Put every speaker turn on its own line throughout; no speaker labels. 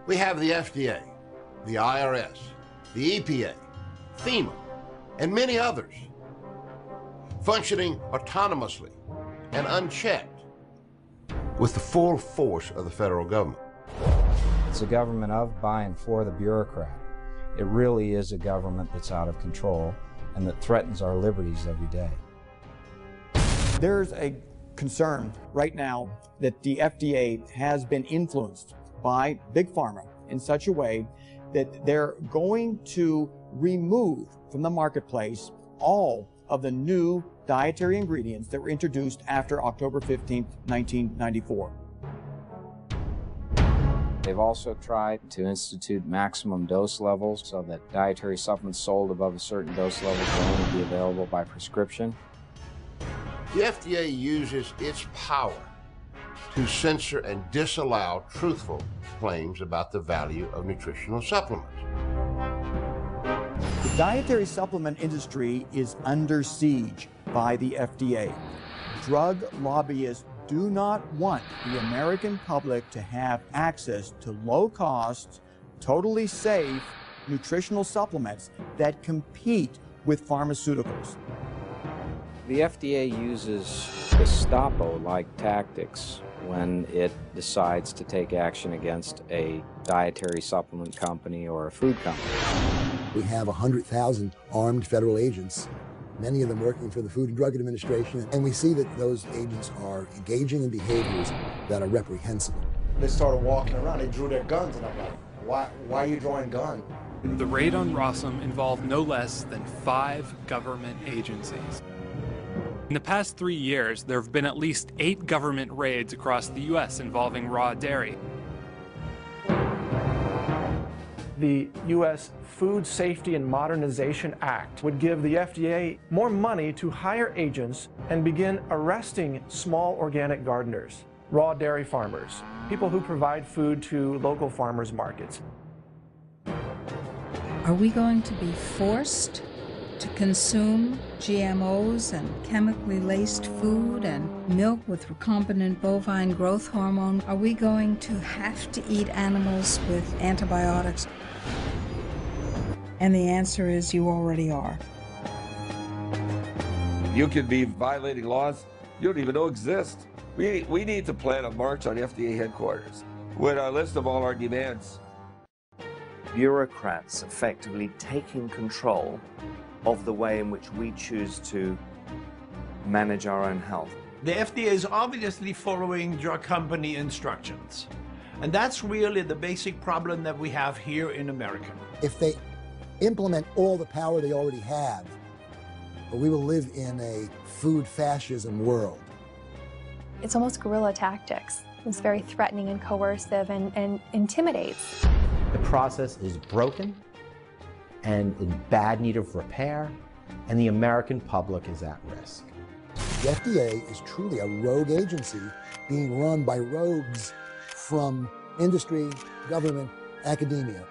We have the FDA, the IRS, the EPA, FEMA, and many others, functioning autonomously and unchecked with the full force of the federal government.
It's a government of, by, and for the bureaucrat. It really is a government that's out of control and that threatens our liberties every day.
There's a concern right now that the FDA has been influenced by Big Pharma in such a way that they're going to remove from the marketplace all of the new dietary ingredients that were introduced after October 15, 1994.
They've also tried to institute maximum dose levels so that dietary supplements sold above a certain dose level will only be available by prescription.
The FDA uses its power to censor and disallow truthful claims about the value of nutritional supplements.
The dietary supplement industry is under siege by the FDA. Drug lobbyists do not want the American public to have access to low-cost, totally safe nutritional supplements that compete with pharmaceuticals.
The FDA uses Gestapo-like tactics when it decides to take action against a dietary supplement company or a food company.
We have 100,000 armed federal agents, many of them working for the Food and Drug Administration, and we see that those agents are engaging in behaviors that are reprehensible.
They started walking around, they drew their guns, and I'm like, why are you drawing guns?
The raid on Rossum involved no less than 5 government agencies. In the past 3 years, there have been at least 8 government raids across the U.S. involving raw dairy.
The U.S. Food Safety and Modernization Act would give the FDA more money to hire agents and begin arresting small organic gardeners, raw dairy farmers, people who provide food to local farmers markets.
Are we going to be forced to consume GMOs and chemically laced food and milk with recombinant bovine growth hormone? Are we going to have to eat animals with antibiotics? And the answer is you already are.
You could be violating laws you don't even know exist. We need to plan a march on FDA headquarters with a list of all our demands.
Bureaucrats effectively taking control of the way in which we choose to manage our own health.
The FDA is obviously following drug company instructions. And that's really the basic problem that we have here in America.
If they implement all the power they already have, we will live in a food fascism world.
It's almost guerrilla tactics. It's very threatening and coercive and intimidates.
The process is broken and in bad need of repair, and the American public is at risk.
The FDA is truly a rogue agency being run by rogues from industry, government, academia.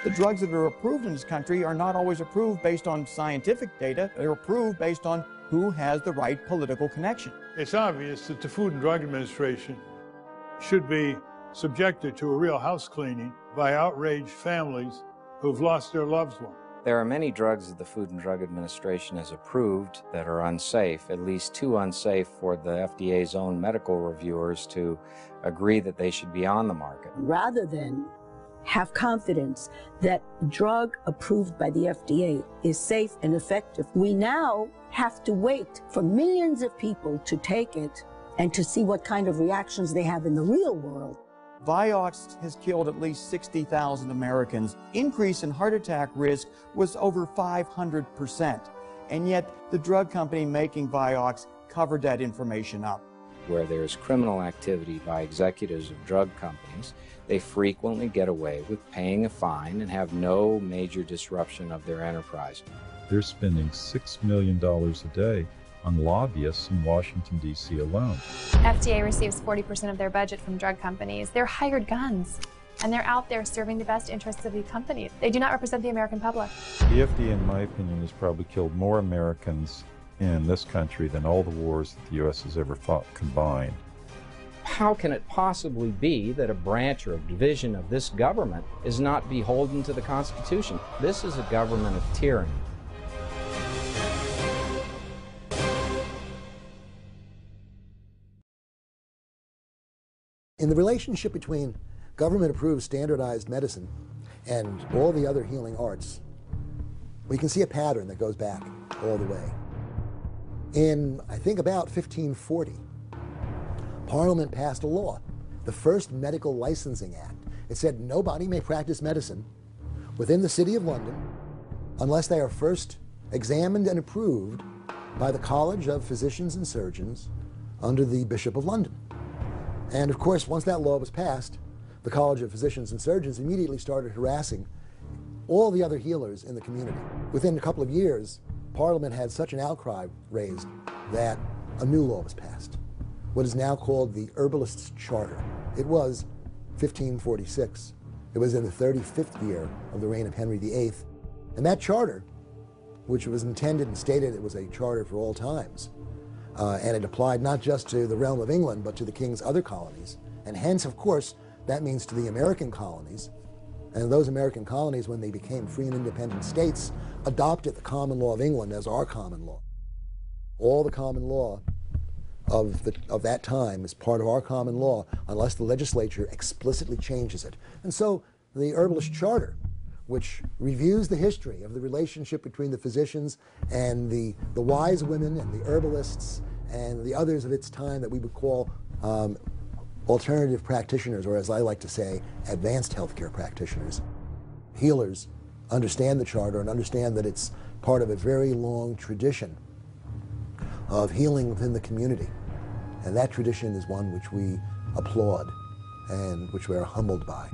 The drugs that are approved in this country are not always approved based on scientific data. They're approved based on who has the right political connection.
It's obvious that the Food and Drug Administration should be subjected to a real house cleaning by outraged families who've lost their loved one.
There are many drugs that the Food and Drug Administration has approved that are unsafe, at least too unsafe for the FDA's own medical reviewers to agree that they should be on the market.
Rather than have confidence that a drug approved by the FDA is safe and effective, we now have to wait for millions of people to take it and to see what kind of reactions they have in the real world.
Vioxx has killed at least 60,000 Americans. Increase in heart attack risk was over 500%. And yet the drug company making Vioxx covered that information up.
Where there's criminal activity by executives of drug companies, they frequently get away with paying a fine and have no major disruption of their enterprise.
They're spending $6 million a day on lobbyists in Washington, D.C. alone.
FDA receives 40% of their budget from drug companies. They're hired guns, and they're out there serving the best interests of the company. They do not represent the American public.
The FDA, in my opinion, has probably killed more Americans in this country than all the wars that the U.S. has ever fought combined.
How can it possibly be that a branch or a division of this government is not beholden to the Constitution? This is a government of tyranny.
In the relationship between government-approved standardized medicine and all the other healing arts, we can see a pattern that goes back all the way. In, I think, about 1540, Parliament passed a law, the first Medical Licensing Act. It said nobody may practice medicine within the City of London unless they are first examined and approved by the College of Physicians and Surgeons under the Bishop of London. And of course, once that law was passed, the College of Physicians and Surgeons immediately started harassing all the other healers in the community. Within a couple of years, Parliament had such an outcry raised that a new law was passed, what is now called the Herbalists' Charter. It was 1546. It was in the 35th year of the reign of Henry VIII. And that charter, which was intended and stated it was a charter for all times, and it applied not just to the realm of England, but to the king's other colonies. And hence, of course, that means to the American colonies. And those American colonies, when they became free and independent states, adopted the common law of England as our common law. All the common law of that time is part of our common law unless the legislature explicitly changes it. And so the Herbalist Charter, which reviews the history of the relationship between the physicians and the wise women and the herbalists and the others of its time that we would call alternative practitioners, or as I like to say, advanced healthcare practitioners. Healers understand the charter and understand that it's part of a very long tradition of healing within the community. And that tradition is one which we applaud and which we are humbled by.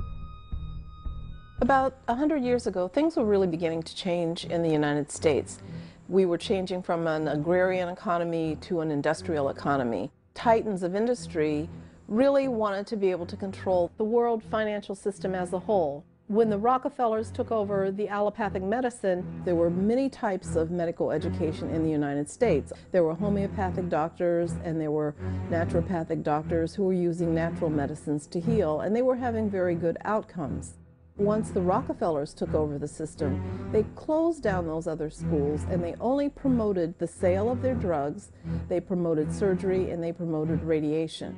About 100 years ago, things were really beginning to change in the United States. We were changing from an agrarian economy to an industrial economy. Titans of industry really wanted to be able to control the world financial system as a whole. When the Rockefellers took over the allopathic medicine, there were many types of medical education in the United States. There were homeopathic doctors and there were naturopathic doctors who were using natural medicines to heal, and they were having very good outcomes. Once the Rockefellers took over the system, they closed down those other schools and they only promoted the sale of their drugs, they promoted surgery, and they promoted radiation.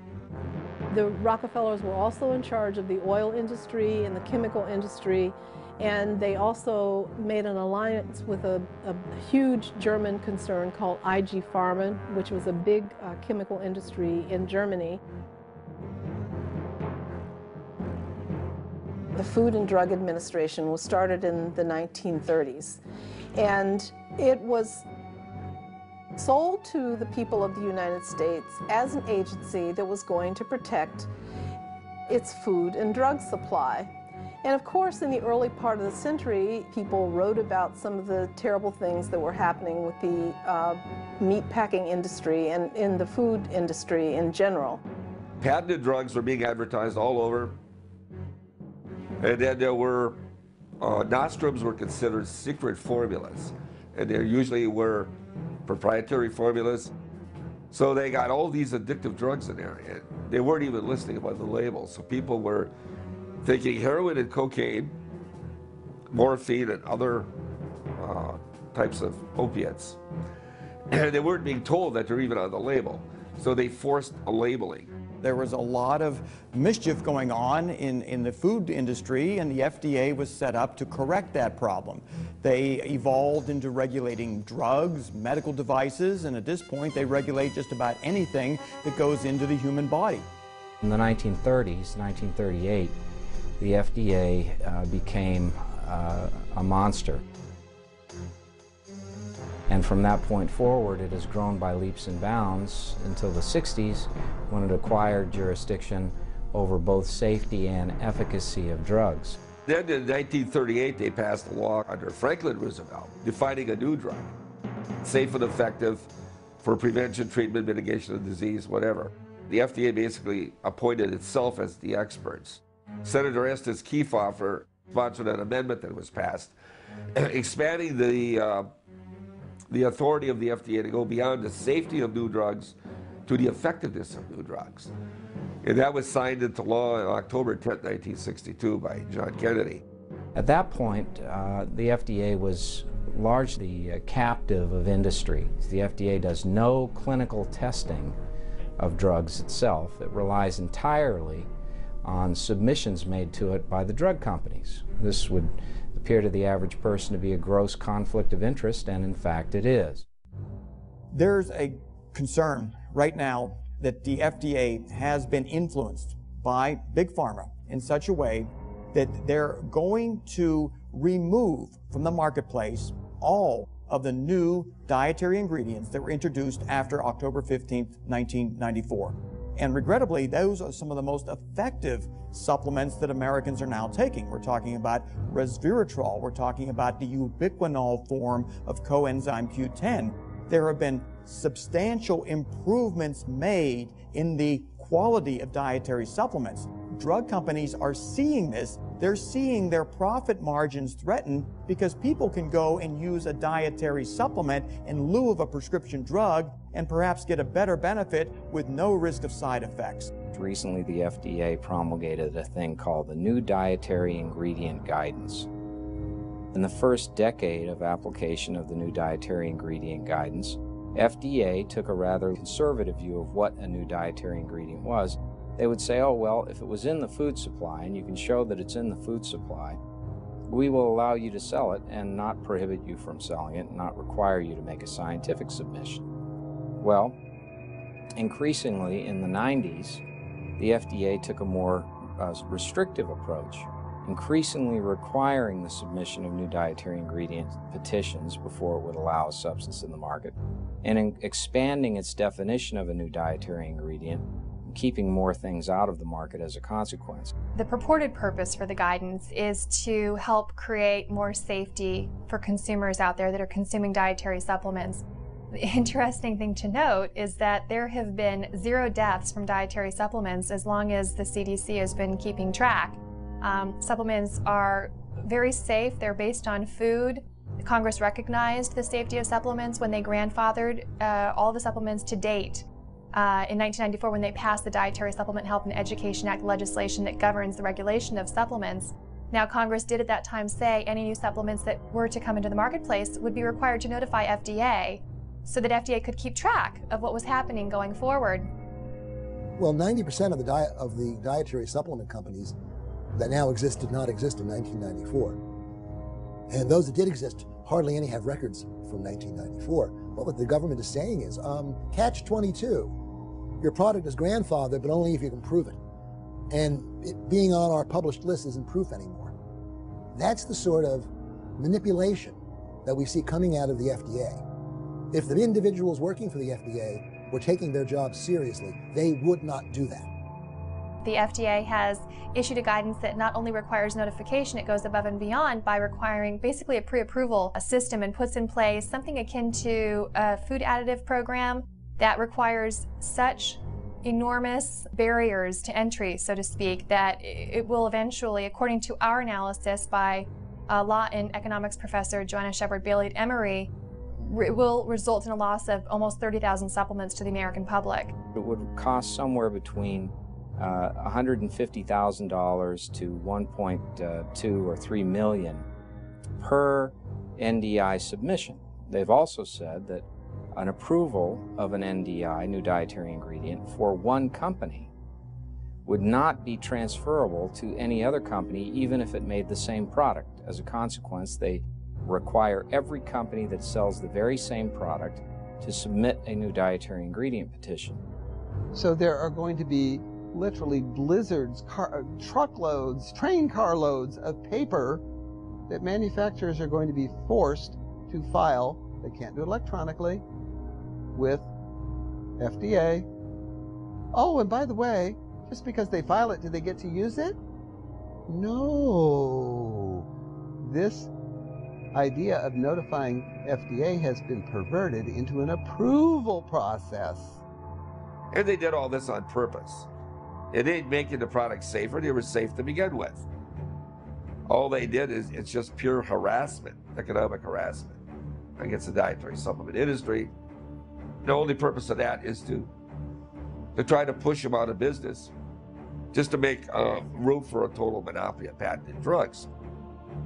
The Rockefellers were also in charge of the oil industry and the chemical industry, and they also made an alliance with a huge German concern called IG Farben, which was a big chemical industry in Germany. The Food and Drug Administration was started in the 1930s, and it was sold to the people of the United States as an agency that was going to protect its food and drug supply. And of course, in the early part of the century, people wrote about some of the terrible things that were happening with the meatpacking industry and in the food industry in general.
Patented drugs were being advertised all over. And then there were, nostrums were considered secret formulas. And there usually were proprietary formulas. So they got all these addictive drugs in there. And they weren't even listing them on the label. So people were thinking heroin and cocaine, morphine and other types of opiates. And they weren't being told that they're even on the label. So they forced a labeling.
There was a lot of mischief going on in the food industry, and the FDA was set up to correct that problem. They evolved into regulating drugs, medical devices, and at this point they regulate just about anything that goes into the human body.
In the 1930s, 1938, the FDA became a monster. And from that point forward, it has grown by leaps and bounds until the 60s, when it acquired jurisdiction over both safety and efficacy of drugs.
Then in 1938, they passed a law under Franklin Roosevelt defining a new drug, safe and effective for prevention, treatment, mitigation of disease, whatever. The FDA basically appointed itself as the experts. Senator Estes Kefauver sponsored an amendment that was passed, expanding the authority of the FDA to go beyond the safety of new drugs to the effectiveness of new drugs. And that was signed into law on October 10, 1962 by John Kennedy.
At that point, the FDA was largely captive of industry. The FDA does no clinical testing of drugs itself. It relies entirely on submissions made to it by the drug companies. This would appear to the average person to be a gross conflict of interest, and in fact it is.
There's a concern right now that the FDA has been influenced by Big Pharma in such a way that they're going to remove from the marketplace all of the new dietary ingredients that were introduced after October 15th, 1994. And regrettably, those are some of the most effective supplements that Americans are now taking. We're talking about resveratrol. We're talking about the ubiquinol form of coenzyme Q10. There have been substantial improvements made in the quality of dietary supplements. Drug companies are seeing this. They're seeing their profit margins threatened because people can go and use a dietary supplement in lieu of a prescription drug and perhaps get a better benefit with no risk of side effects.
Recently, the FDA promulgated a thing called the New Dietary Ingredient Guidance. In the first decade of application of the New Dietary Ingredient Guidance, FDA took a rather conservative view of what a new dietary ingredient was. They would say, oh, well, if it was in the food supply and you can show that it's in the food supply, we will allow you to sell it and not prohibit you from selling it, and not require you to make a scientific submission. Well, increasingly in the 90s, the FDA took a more restrictive approach, increasingly requiring the submission of new dietary ingredient petitions before it would allow a substance in the market, and expanding its definition of a new dietary ingredient, keeping more things out of the market as a consequence.
The purported purpose for the guidance is to help create more safety for consumers out there that are consuming dietary supplements. The interesting thing to note is that there have been 0 deaths from dietary supplements as long as the CDC has been keeping track. Supplements are very safe. They're based on food. Congress recognized the safety of supplements when they grandfathered all the supplements to date. In 1994, when they passed the Dietary Supplement Health and Education Act legislation that governs the regulation of supplements. Now, Congress did at that time say any new supplements that were to come into the marketplace would be required to notify FDA so that FDA could keep track of what was happening going forward.
Well, 90% of the dietary supplement companies that now exist did not exist in 1994. And those that did exist, hardly any have records from 1994. Well, what the government is saying is, catch-22. Your product is grandfathered, but only if you can prove it. And it being on our published list isn't proof anymore. That's the sort of manipulation that we see coming out of the FDA. If the individuals working for the FDA were taking their job seriously, they would not do that.
The FDA has issued a guidance that not only requires notification, it goes above and beyond by requiring basically a pre-approval system and puts in place something akin to a food additive program that requires such enormous barriers to entry, so to speak, that it will eventually, according to our analysis by law and economics professor Joanna Shepard-Bailey at Emory, it will result in a loss of almost 30,000 supplements to the American public.
It would cost somewhere between $150,000 to $1.2 or $3 million per NDI submission. They've also said that an approval of an NDI, new dietary ingredient, for one company would not be transferable to any other company, even if it made the same product. As a consequence, they require every company that sells the very same product to submit a new dietary ingredient petition.
So there are going to be literally blizzards, truckloads, train carloads of paper that manufacturers are going to be forced to file. They can't do it electronically with FDA. Oh, and by the way, just because they file it, do they get to use it? No. This idea of notifying FDA has been perverted into an approval process.
And they did all this on purpose. It ain't making the product safer. They were safe to begin with. All they did is, it's just pure harassment, economic harassment against the dietary supplement industry. The only purpose of that is to try to push them out of business just to make room for a total monopoly of patented drugs.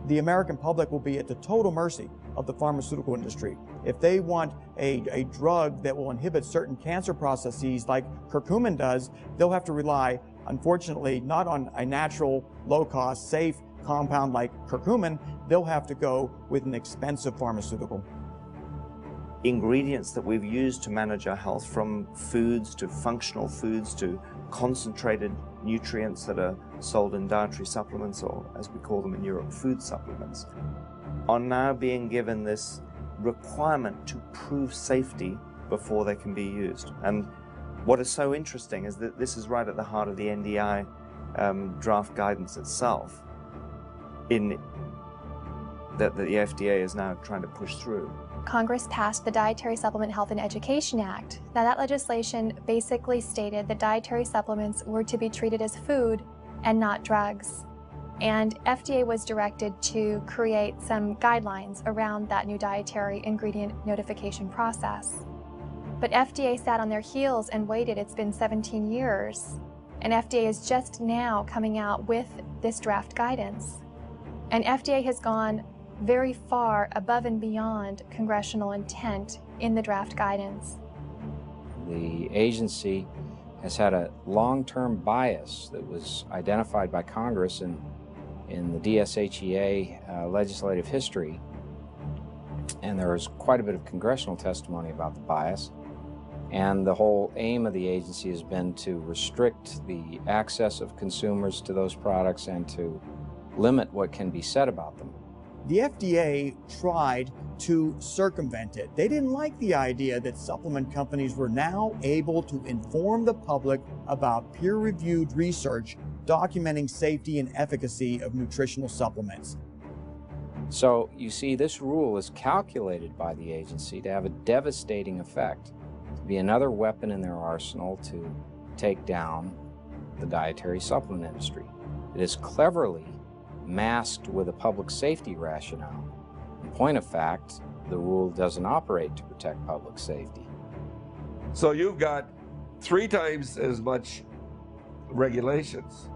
The American public will be at the total mercy of the pharmaceutical industry. If they want a drug that will inhibit certain cancer processes like curcumin does, they'll have to rely, unfortunately, not on a natural, low-cost, safe compound like curcumin. They'll have to go with an expensive pharmaceutical.
Ingredients that we've used to manage our health, from foods to functional foods to concentrated nutrients that are sold in dietary supplements, or as we call them in Europe, food supplements, are now being given this requirement to prove safety before they can be used. And what is so interesting is that this is right at the heart of the NDI draft guidance itself, that the FDA is now trying to push through.
Congress passed the Dietary Supplement Health and Education Act. Now, that legislation basically stated that dietary supplements were to be treated as food and not drugs. And FDA was directed to create some guidelines around that new dietary ingredient notification process. But FDA sat on their heels and waited. It's been 17 years. And FDA is just now coming out with this draft guidance. And FDA has gone very far above and beyond congressional intent in the draft guidance.
The agency has had a long-term bias that was identified by Congress in the DSHEA legislative history, and there is quite a bit of congressional testimony about the bias. And the whole aim of the agency has been to restrict the access of consumers to those products and to limit what can be said about them.
The FDA tried to circumvent it. They didn't like the idea that supplement companies were now able to inform the public about peer-reviewed research documenting safety and efficacy of nutritional supplements.
So you see, this rule is calculated by the agency to have a devastating effect, to be another weapon in their arsenal to take down the dietary supplement industry. It is cleverly masked with a public safety rationale. In point of fact, the rule doesn't operate to protect public safety.
So you've got 3 times as much regulations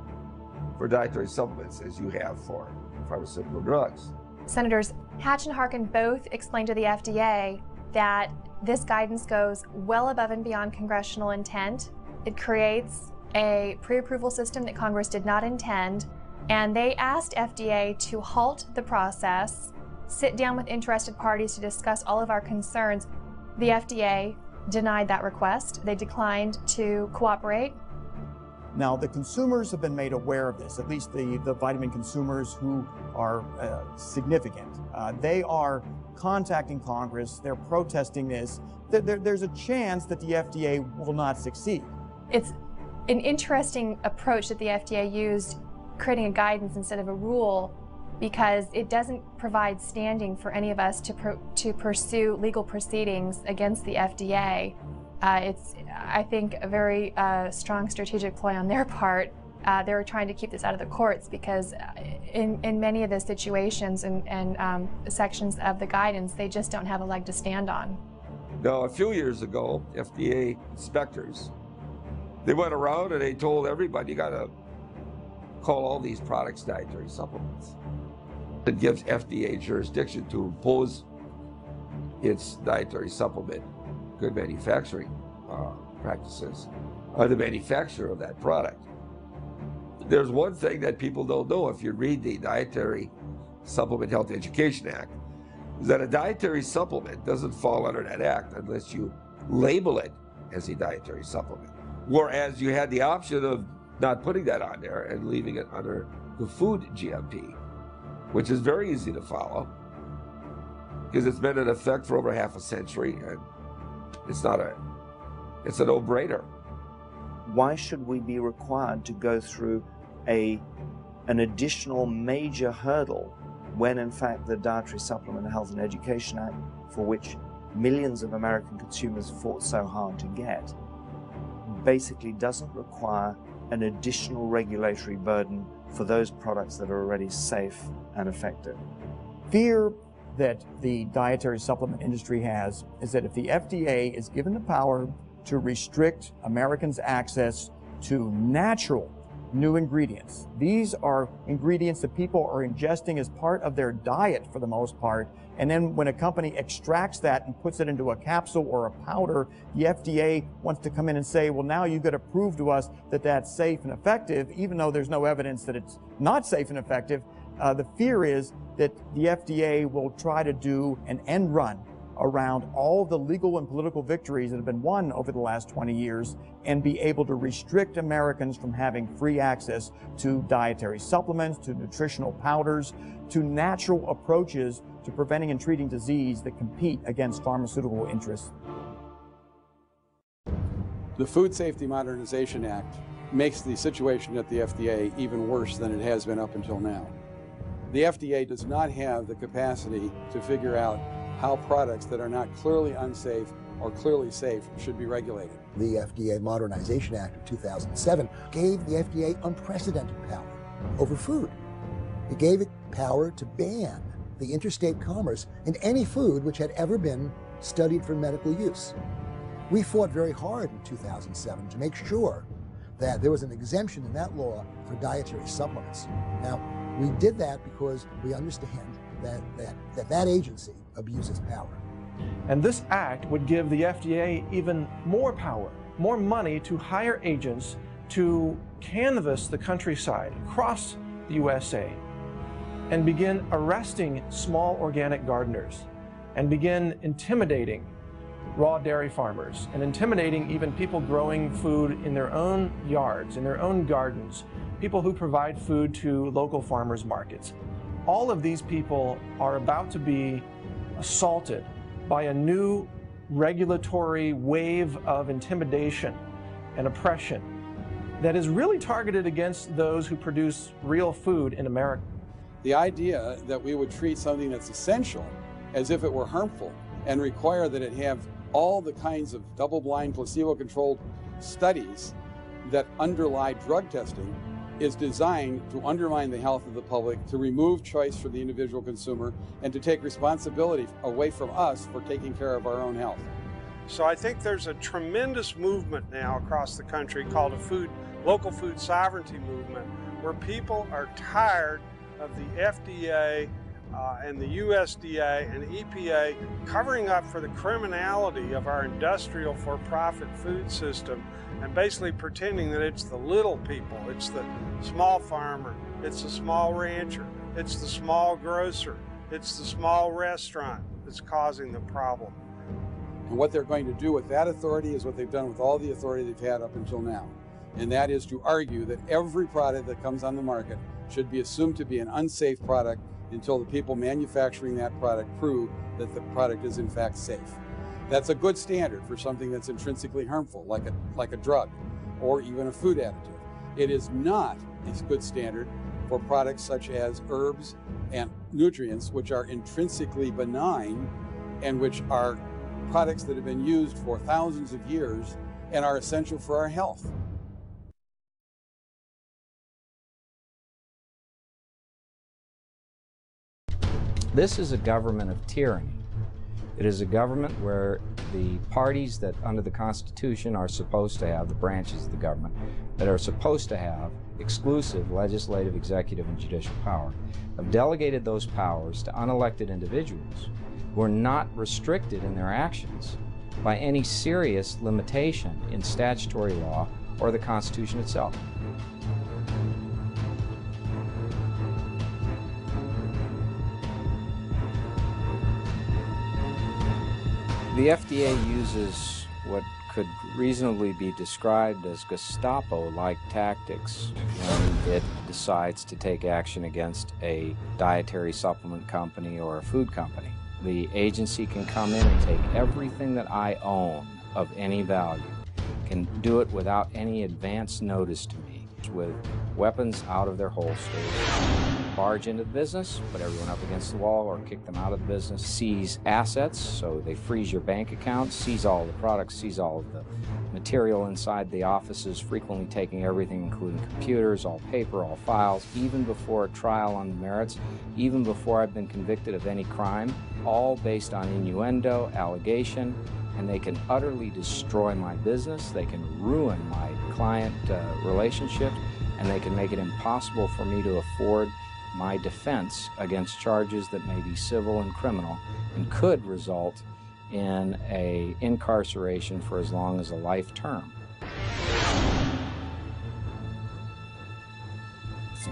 for dietary supplements as you have for pharmaceutical drugs.
Senators Hatch and Harkin both explained to the FDA that this guidance goes well above and beyond congressional intent. It creates a pre-approval system that Congress did not intend, and they asked FDA to halt the process, sit down with interested parties to discuss all of our concerns. The FDA denied that request. They declined to cooperate.
Now, the consumers have been made aware of this, at least the vitamin consumers who are significant. They are contacting Congress, they're protesting this. There's a chance that the FDA will not succeed.
It's an interesting approach that the FDA used, creating a guidance instead of a rule, because it doesn't provide standing for any of us to pursue legal proceedings against the FDA. It's, I think, a very strong strategic ploy on their part. They're trying to keep this out of the courts because in many of the situations and sections of the guidance, they just don't have a leg to stand on.
Now, a few years ago, FDA inspectors, they went around and they told everybody, you got to call all these products dietary supplements. It gives FDA jurisdiction to impose its dietary supplement good manufacturing practices on the manufacturer of that product. There's one thing that people don't know if you read the Dietary Supplement Health Education Act, is that a dietary supplement doesn't fall under that act unless you label it as a dietary supplement. Whereas you had the option of not putting that on there and leaving it under the food GMP, which is very easy to follow because it's been in effect for over half a century and it's a no-brainer.
Why should we be required to go through an additional major hurdle when in fact the Dietary Supplement Health and Education Act, for which millions of American consumers fought so hard to get, basically doesn't require an additional regulatory burden for those products that are already safe and effective?
Fear that the dietary supplement industry has is that if the FDA is given the power to restrict Americans' access to natural new ingredients. These are ingredients that people are ingesting as part of their diet for the most part. And then when a company extracts that and puts it into a capsule or a powder, the FDA wants to come in and say, well, now you've got to prove to us that that's safe and effective, even though there's no evidence that it's not safe and effective. The fear is that the FDA will try to do an end run around all the legal and political victories that have been won over the last 20 years and be able to restrict Americans from having free access to dietary supplements, to nutritional powders, to natural approaches to preventing and treating disease that compete against pharmaceutical interests.
The Food Safety Modernization Act makes the situation at the FDA even worse than it has been up until now. The FDA does not have the capacity to figure out how products that are not clearly unsafe or clearly safe should be regulated.
The FDA Modernization Act of 2007 gave the FDA unprecedented power over food. It gave it power to ban the interstate commerce in any food which had ever been studied for medical use. We fought very hard in 2007 to make sure that there was an exemption in that law for dietary supplements. Now, we did that because we understand that agency abuses power.
And this act would give the FDA even more power, more money to hire agents to canvass the countryside across the USA and begin arresting small organic gardeners and begin intimidating raw dairy farmers and intimidating even people growing food in their own yards, in their own gardens, people who provide food to local farmers markets. All of these people are about to be assaulted by a new regulatory wave of intimidation and oppression that is really targeted against those who produce real food in America.
The idea that we would treat something that's essential as if it were harmful and require that it have all the kinds of double-blind, placebo-controlled studies that underlie drug testing is designed to undermine the health of the public, to remove choice from the individual consumer, and to take responsibility away from us for taking care of our own health.
So I think there's a tremendous movement now across the country called a local food sovereignty movement, where people are tired of the FDA and the USDA and EPA covering up for the criminality of our industrial for-profit food system and basically pretending that it's the little people, it's the small farmer, it's the small rancher, it's the small grocer, it's the small restaurant that's causing the problem.
And what they're going to do with that authority is what they've done with all the authority they've had up until now. And that is to argue that every product that comes on the market should be assumed to be an unsafe product until the people manufacturing that product prove that the product is in fact safe. That's a good standard for something that's intrinsically harmful, like a drug or even a food additive. It is not a good standard for products such as herbs and nutrients, which are intrinsically benign and which are products that have been used for thousands of years and are essential for our health.
This is a government of tyranny. It is a government where the parties that under the Constitution are supposed to have, the branches of the government, that are supposed to have exclusive legislative, executive, and judicial power, have delegated those powers to unelected individuals who are not restricted in their actions by any serious limitation in statutory law or the Constitution itself. The FDA uses what could reasonably be described as Gestapo-like tactics when it decides to take action against a dietary supplement company or a food company. The agency can come in and take everything that I own of any value, can do it without any advance notice to me, with weapons out of their holsters, barge into the business, put everyone up against the wall or kick them out of the business, seize assets, so they freeze your bank account, seize all the products, seize all of the material inside the offices, frequently taking everything, including computers, all paper, all files, even before a trial on the merits, even before I've been convicted of any crime, all based on innuendo, allegation, and they can utterly destroy my business, they can ruin my client relationships, and they can make it impossible for me to afford my defense against charges that may be civil and criminal and could result in an incarceration for as long as a life term.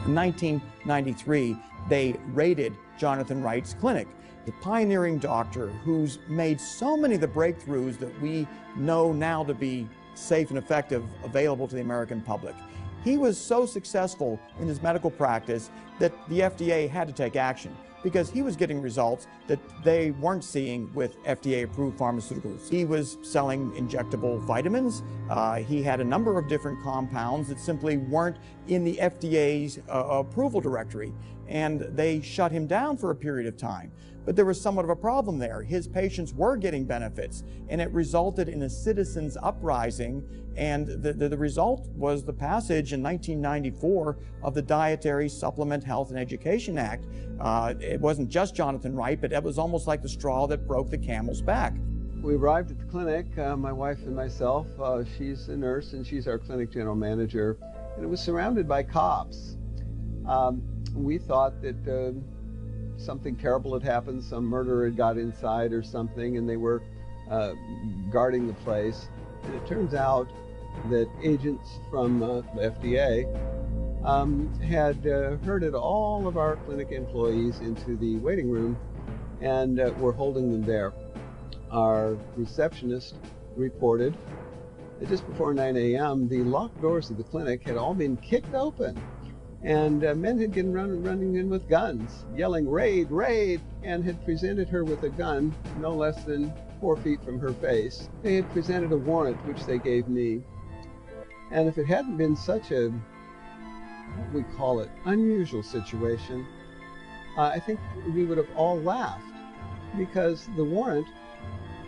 In 1993, they raided Jonathan Wright's clinic, the pioneering doctor who's made so many of the breakthroughs that we know now to be safe and effective available to the American public. He was so successful in his medical practice that the FDA had to take action because he was getting results that they weren't seeing with FDA-approved pharmaceuticals. He was selling injectable vitamins. He had a number of different compounds that simply weren't in the FDA's approval directory, and they shut him down for a period of time. But there was somewhat of a problem there. His patients were getting benefits, and it resulted in a citizens' uprising, and the result was the passage in 1994 of the Dietary Supplement Health and Education Act. It wasn't just Jonathan Wright, but it was almost like the straw that broke the camel's back.
We arrived at the clinic, my wife and myself. She's a nurse and she's our clinic general manager, and it was surrounded by cops. We thought that something terrible had happened, some murderer had got inside or something, and they were guarding the place. And it turns out that agents from the FDA had herded all of our clinic employees into the waiting room and were holding them there. Our receptionist reported that just before 9 a.m., the locked doors of the clinic had all been kicked open, and men had been running in with guns, yelling, "Raid, raid," and had presented her with a gun no less than 4 feet from her face. They had presented a warrant, which they gave me. And if it hadn't been such a, what we call it, unusual situation, I think we would have all laughed, because the warrant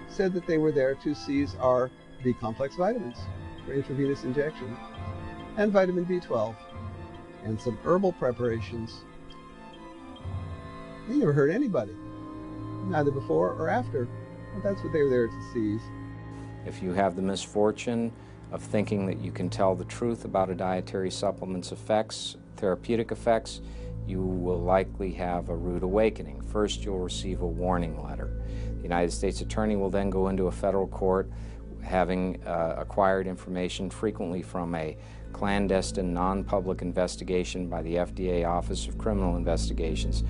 said that they were there to seize our B-complex vitamins for intravenous injection, and vitamin B12, and some herbal preparations. They never hurt anybody, neither before or after, but that's what they were there to seize.
If you have the misfortune of thinking that you can tell the truth about a dietary supplement's effects, therapeutic effects, you will likely have a rude awakening. First, you'll receive a warning letter. The United States Attorney will then go into a federal court having acquired information frequently from a clandestine, non-public investigation by the FDA Office of Criminal Investigations.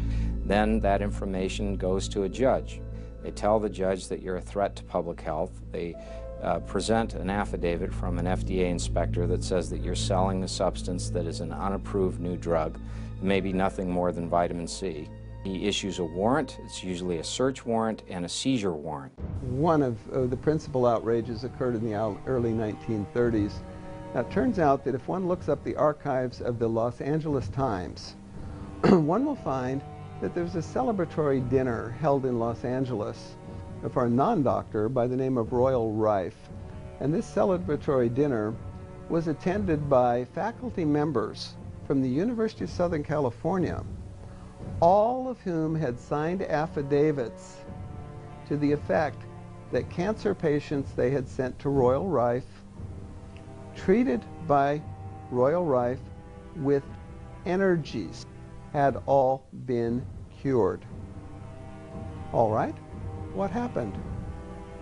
Then that information goes to a judge. They tell the judge that you're a threat to public health. They present an affidavit from an FDA inspector that says that you're selling a substance that is an unapproved new drug, maybe nothing more than vitamin C. He issues a warrant. It's usually a search warrant and a seizure warrant.
One of the principal outrages occurred in the early 1930s. Now, it turns out that if one looks up the archives of the Los Angeles Times, one will find that there's a celebratory dinner held in Los Angeles for a non-doctor by the name of Royal Rife. And this celebratory dinner was attended by faculty members from the University of Southern California, all of whom had signed affidavits to the effect that cancer patients they had sent to Royal Rife, treated by Royal Rife with energies, had all been cured. All right, what happened?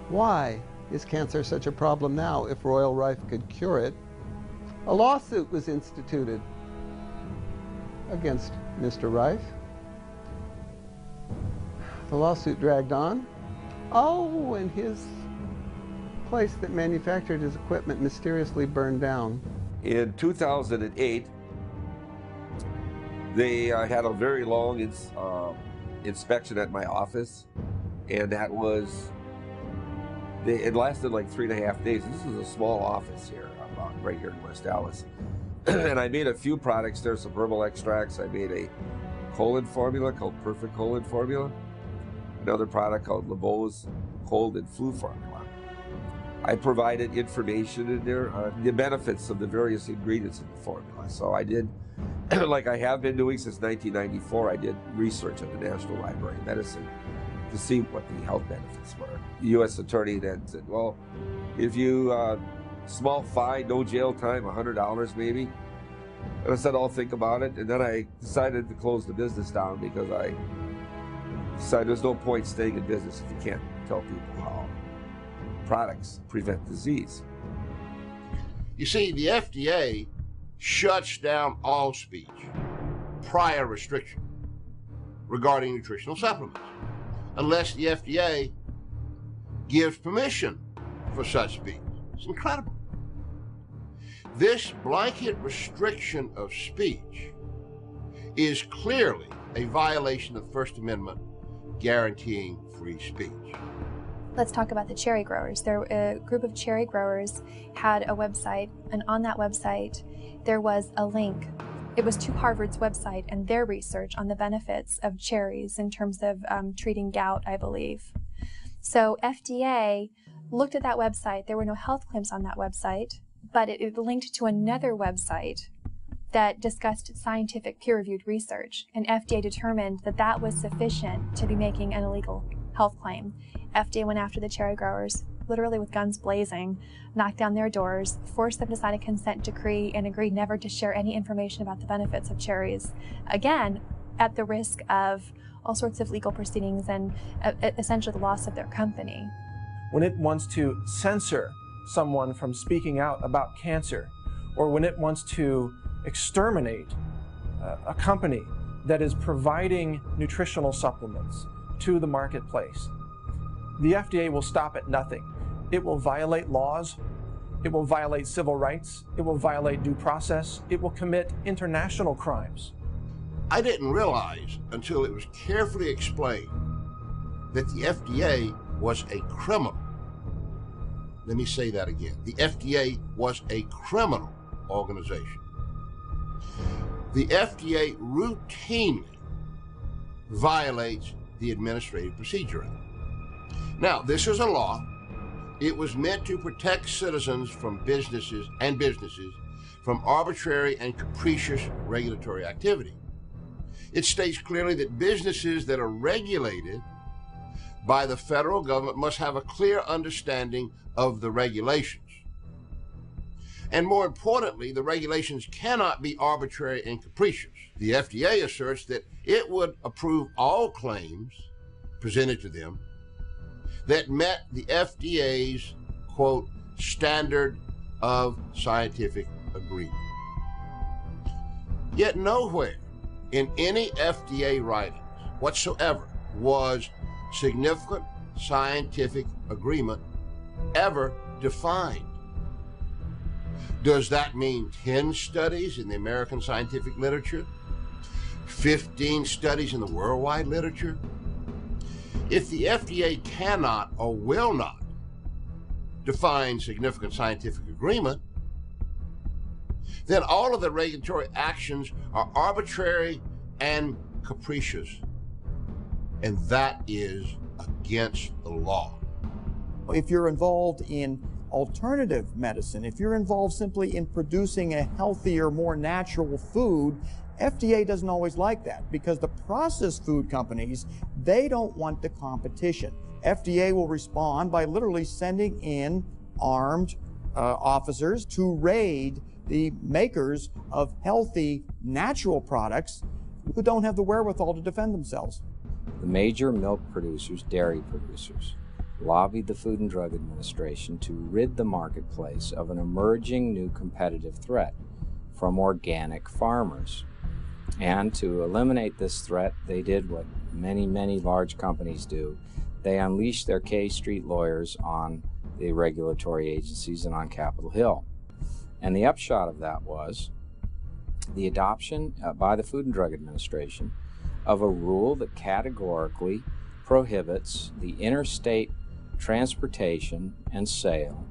Why is cancer such a problem now if Royal Rife could cure it? A lawsuit was instituted against Mr. Rife. The lawsuit dragged on. Oh, and his place that manufactured his equipment mysteriously burned down.
In 2008, they had a very long inspection at my office, and that was, it lasted like 3.5 days. This is a small office here, right here in West Dallas. And I made a few products there, some herbal extracts. I made a colon formula called Perfect Colon Formula, another product called LeBeau's Cold and Flu Formula. I provided information in there on the benefits of the various ingredients in the formula. So I did, like I have been doing since 1994, I did research at the National Library of Medicine to see what the health benefits were. The U.S. Attorney then said, well, if you, small fine, no jail time, $100 maybe, And I said, I'll think about it. And then I decided to close the business down because I decided there's no point staying in business if you can't tell people how products prevent disease.
You see, the FDA shuts down all speech prior restriction regarding nutritional supplements, unless the FDA gives permission for such speech. It's incredible. This blanket restriction of speech is clearly a violation of the First Amendment guaranteeing free speech.
Let's talk about the cherry growers. A group of cherry growers had a website, and on that website there was a link. It was to Harvard's website and their research on the benefits of cherries in terms of treating gout, I believe. So FDA looked at that website. There were no health claims on that website, but it linked to another website that discussed scientific peer-reviewed research, and FDA determined that that was sufficient to be making an illegal health claim. FDA went after the cherry growers, literally with guns blazing, knocked down their doors, forced them to sign a consent decree, and agreed never to share any information about the benefits of cherries, again, at the risk of all sorts of legal proceedings and essentially the loss of their company.
When it wants to censor someone from speaking out about cancer, or when it wants to exterminate a company that is providing nutritional supplements to the marketplace, the FDA will stop at nothing. It will violate laws, it will violate civil rights, it will violate due process, it will commit international crimes.
I didn't realize until it was carefully explained that the FDA was a criminal. Let me say that again. The FDA was a criminal organization. The FDA routinely violates the Administrative Procedure Act. Now, this is a law. It was meant to protect citizens from businesses from arbitrary and capricious regulatory activity. It states clearly that businesses that are regulated by the federal government must have a clear understanding of the regulations. And more importantly, the regulations cannot be arbitrary and capricious. The FDA asserts that it would approve all claims presented to them that met the FDA's, quote, standard of scientific agreement. Yet nowhere in any FDA writings whatsoever was significant scientific agreement ever defined. Does that mean 10 studies in the American scientific literature? 15 studies in the worldwide literature? If the FDA cannot or will not define significant scientific agreement, then all of the regulatory actions are arbitrary and capricious, and that is against the law.
If you're involved in alternative medicine, if you're involved simply in producing a healthier, more natural food, FDA doesn't always like that because the processed food companies, they don't want the competition. FDA will respond by literally sending in armed officers to raid the makers of healthy, natural products who don't have the wherewithal to defend themselves.
The major milk producers, dairy producers, lobbied the Food and Drug Administration to rid the marketplace of an emerging new competitive threat from organic farmers. And to eliminate this threat, they did what many, many large companies do. They unleashed their K Street lawyers on the regulatory agencies and on Capitol Hill. And the upshot of that was the adoption by the Food and Drug Administration of a rule that categorically prohibits the interstate transportation and sale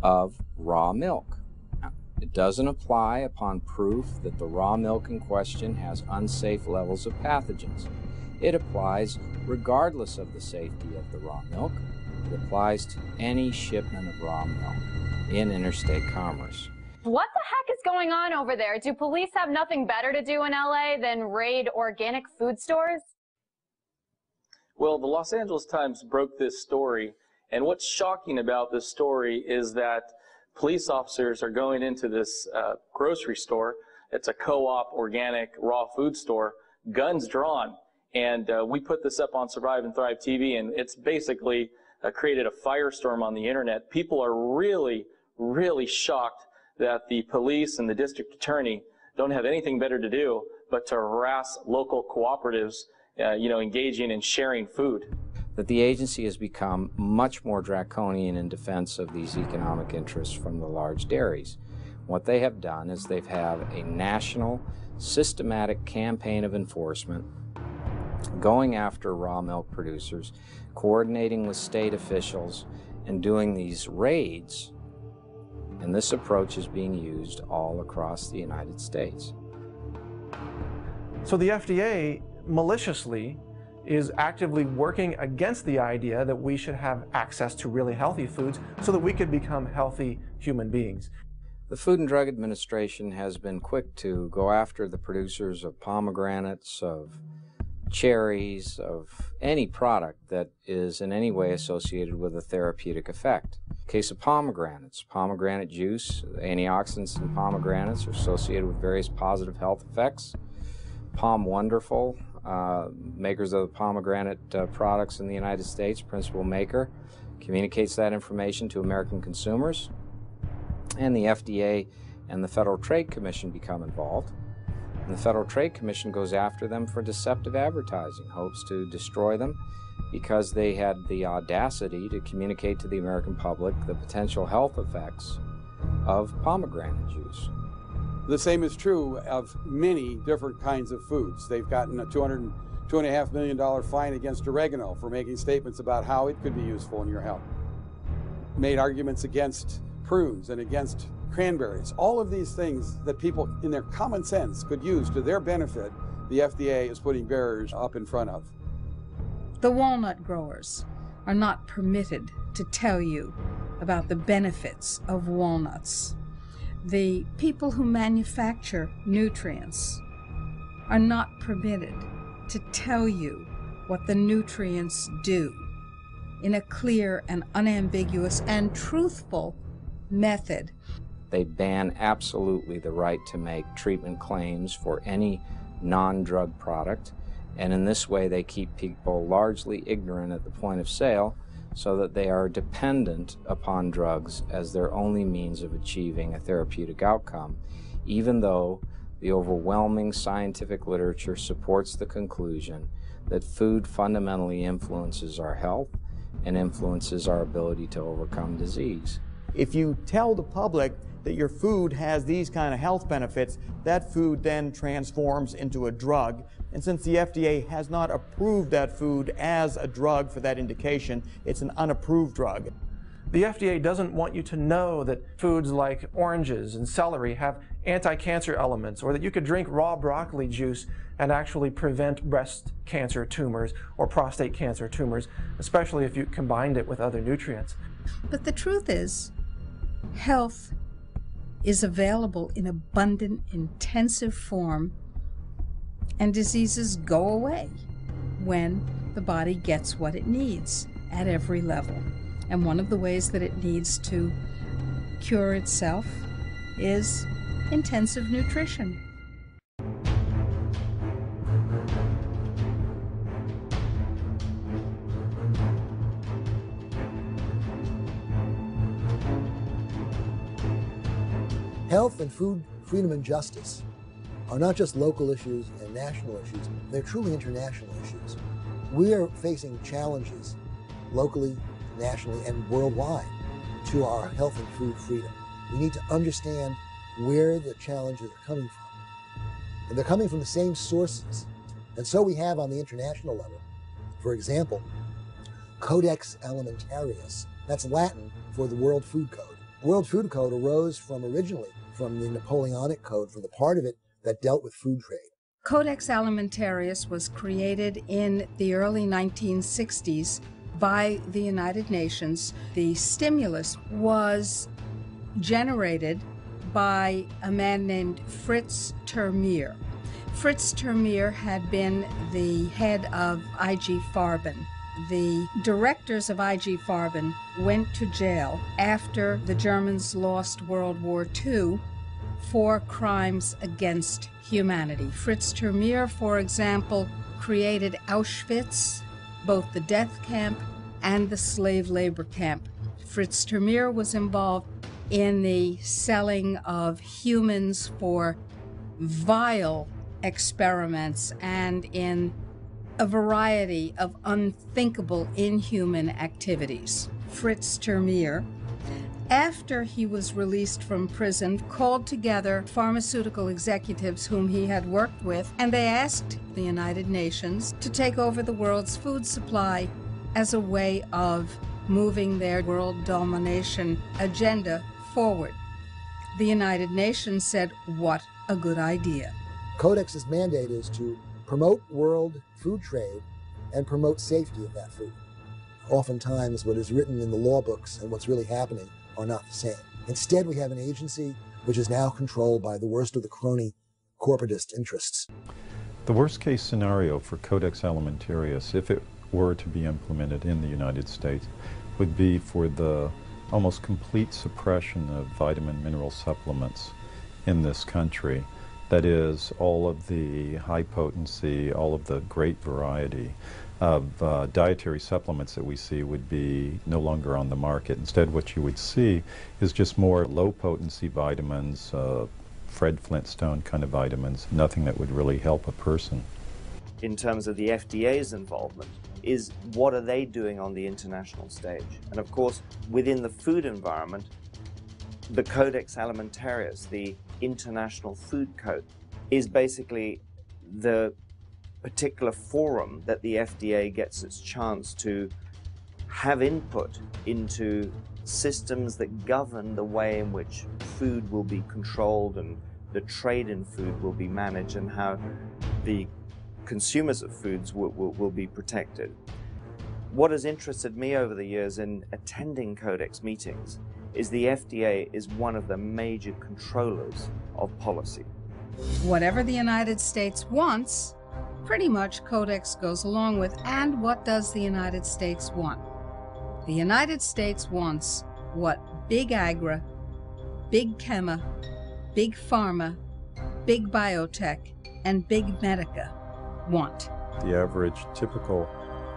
of raw milk. Now, it doesn't apply upon proof that the raw milk in question has unsafe levels of pathogens. It applies regardless of the safety of the raw milk. It applies to any shipment of raw milk in interstate commerce.
What the heck is going on over there? Do police have nothing better to do in LA than raid organic food stores?
Well, the Los Angeles Times broke this story, and what's shocking about this story is that police officers are going into this grocery store it's a co-op organic raw food store, guns drawn. And we put this up on Survive and Thrive TV, and it's basically created a firestorm on the internet. People are really, really shocked that the police and the district attorney don't have anything better to do but to harass local cooperatives, engaging in sharing food.
That the agency has become much more draconian in defense of these economic interests from the large dairies. What they have done is they've had a national, systematic campaign of enforcement going after raw milk producers, coordinating with state officials, and doing these raids. And this approach is being used all across the United States.
So the FDA maliciously is actively working against the idea that we should have access to really healthy foods so that we could become healthy human beings.
The Food and Drug Administration has been quick to go after the producers of pomegranates, of cherries, of any product that is in any way associated with a therapeutic effect. In the case of pomegranates, pomegranate juice, antioxidants in pomegranates are associated with various positive health effects. Pom Wonderful, makers of the pomegranate products in the United States, principal maker, communicates that information to American consumers, and the FDA and the Federal Trade Commission become involved. And the Federal Trade Commission goes after them for deceptive advertising, hopes to destroy them because they had the audacity to communicate to the American public the potential health effects of pomegranate juice.
The same is true of many different kinds of foods. They've gotten a $2.5 million fine against oregano for making statements about how it could be useful in your health. Made arguments against prunes and against cranberries. All of these things that people in their common sense could use to their benefit, the FDA is putting barriers up in front of.
The walnut growers are not permitted to tell you about the benefits of walnuts. The people who manufacture nutrients are not permitted to tell you what the nutrients do in a clear and unambiguous and truthful method.
They ban absolutely the right to make treatment claims for any non-drug product, and in this way they keep people largely ignorant at the point of sale so that they are dependent upon drugs as their only means of achieving a therapeutic outcome, even though the overwhelming scientific literature supports the conclusion that food fundamentally influences our health and influences our ability to overcome disease.
If you tell the public that your food has these kind of health benefits, that food then transforms into a drug. And since the FDA has not approved that food as a drug for that indication, it's an unapproved drug.
The FDA doesn't want you to know that foods like oranges and celery have anti-cancer elements, or that you could drink raw broccoli juice and actually prevent breast cancer tumors or prostate cancer tumors, especially if you combined it with other nutrients.
But the truth is, health is available in abundant, intensive form, and diseases go away when the body gets what it needs at every level. And one of the ways that it needs to cure itself is intensive nutrition.
Health and food freedom and justice are not just local issues and national issues, they're truly international issues. We are facing challenges locally, nationally, and worldwide to our health and food freedom. We need to understand where the challenges are coming from. And they're coming from the same sources. And so we have on the international level, for example, Codex Alimentarius. That's Latin for the World Food Code. The World Food Code arose originally from the Napoleonic Code for the part of it that dealt with food trade.
Codex Alimentarius was created in the early 1960s by the United Nations. The stimulus was generated by a man named Fritz Termeer. Fritz Termeer had been the head of IG Farben. The directors of IG Farben went to jail after the Germans lost World War II for crimes against humanity. Fritz Termeer, for example, created Auschwitz, both the death camp and the slave labor camp. Fritz Termeer was involved in the selling of humans for vile experiments and in a variety of unthinkable, inhuman activities. Fritz Termeer, after he was released from prison, called together pharmaceutical executives whom he had worked with, and they asked the United Nations to take over the world's food supply as a way of moving their world domination agenda forward. The United Nations said, "What a good idea."
Codex's mandate is to promote world food trade and promote safety of that food. Oftentimes, what is written in the law books and what's really happening are not the same. Instead, we have an agency which is now controlled by the worst of the crony corporatist interests.
The worst case scenario for Codex Alimentarius, if it were to be implemented in the United States, would be for the almost complete suppression of vitamin mineral supplements in this country. That is, all of the high potency, all of the great variety of dietary supplements that we see would be no longer on the market. Instead, what you would see is just more low potency vitamins, Fred Flintstone kind of vitamins, nothing that would really help a person.
In terms of the FDA's involvement, is what are they doing on the international stage? And of course, within the food environment, the Codex Alimentarius, the International Food Code, is basically the particular forum that the FDA gets its chance to have input into systems that govern the way in which food will be controlled and the trade in food will be managed and how the consumers of foods will be protected. What has interested me over the years in attending Codex meetings is the FDA is one of the major controllers of policy.
Whatever the United States wants, pretty much Codex goes along with. And what does the United States want? The United States wants what Big Agra, Big Chema, Big Pharma, Big Biotech, and Big Medica want.
The average typical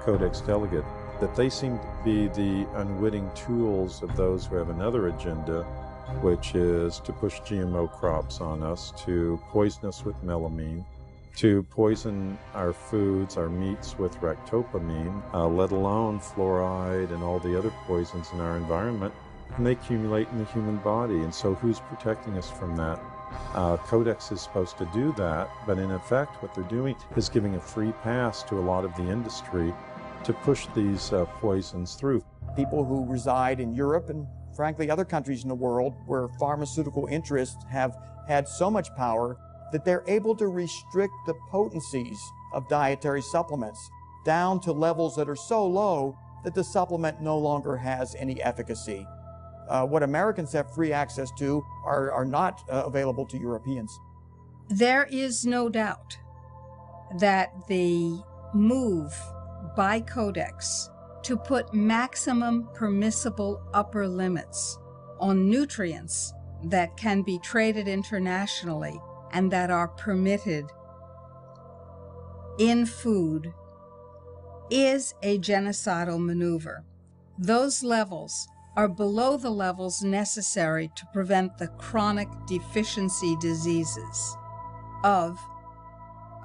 Codex delegate, that they seem to be the unwitting tools of those who have another agenda, which is to push GMO crops on us, to poison us with melamine, to poison our foods, our meats with ractopamine, let alone fluoride and all the other poisons in our environment, and they accumulate in the human body. And so who's protecting us from that? Codex is supposed to do that, but in effect what they're doing is giving a free pass to a lot of the industry to push these poisons through.
People who reside in Europe and frankly other countries in the world where pharmaceutical interests have had so much power that they're able to restrict the potencies of dietary supplements down to levels that are so low that the supplement no longer has any efficacy. What Americans have free access to are not available to Europeans.
There is no doubt that the move by Codex to put maximum permissible upper limits on nutrients that can be traded internationally and that are permitted in food is a genocidal maneuver. Those levels are below the levels necessary to prevent the chronic deficiency diseases of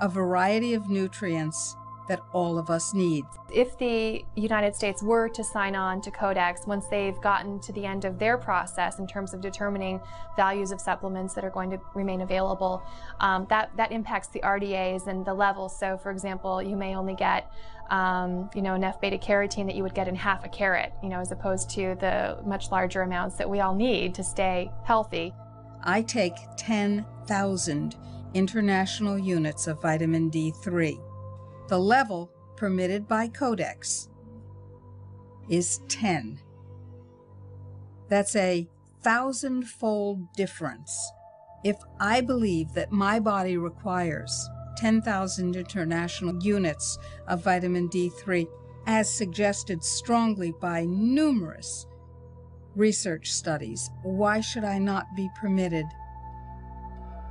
a variety of nutrients that all of us need.
If the United States were to sign on to Codex, once they've gotten to the end of their process in terms of determining values of supplements that are going to remain available, that impacts the RDAs and the levels. So for example, you may only get enough beta carotene that you would get in half a carrot, as opposed to the much larger amounts that we all need to stay healthy.
I take 10,000 international units of vitamin D3. The level permitted by Codex is 10. That's a 1,000-fold difference. If I believe that my body requires 10,000 international units of vitamin D3, as suggested strongly by numerous research studies, why should I not be permitted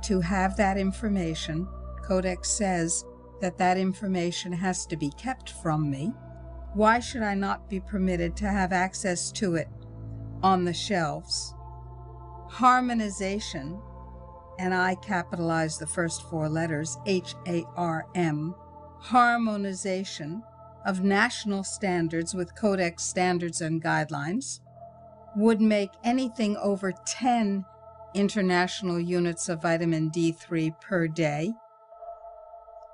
to have that information. Codex says that that information has to be kept from me. Why should I not be permitted to have access to it on the shelves? Harmonization, and I capitalize the first four letters, H-A-R-M, harmonization of national standards with Codex standards and guidelines would make anything over 10 international units of vitamin D3 per day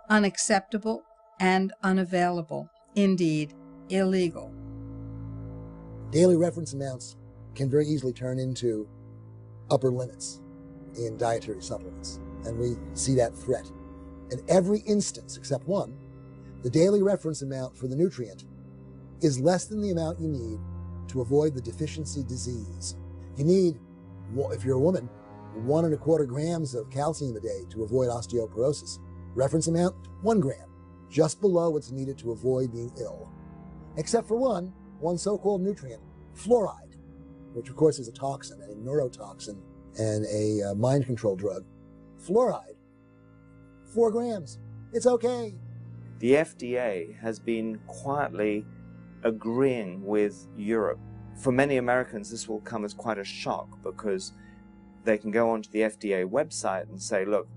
unacceptable and unavailable, indeed illegal.
Daily reference amounts can very easily turn into upper limits in dietary supplements, and we see that threat. In every instance except one, the daily reference amount for the nutrient is less than the amount you need to avoid the deficiency disease. You need, if you're a woman, 1¼ grams of calcium a day to avoid osteoporosis. Reference amount, 1 gram, just below what's needed to avoid being ill. Except for one so-called nutrient, fluoride, which of course is a toxin, a neurotoxin, and a mind control drug. Fluoride, 4 grams, it's okay.
The FDA has been quietly agreeing with Europe. For many Americans, this will come as quite a shock because they can go onto the FDA website and say, look,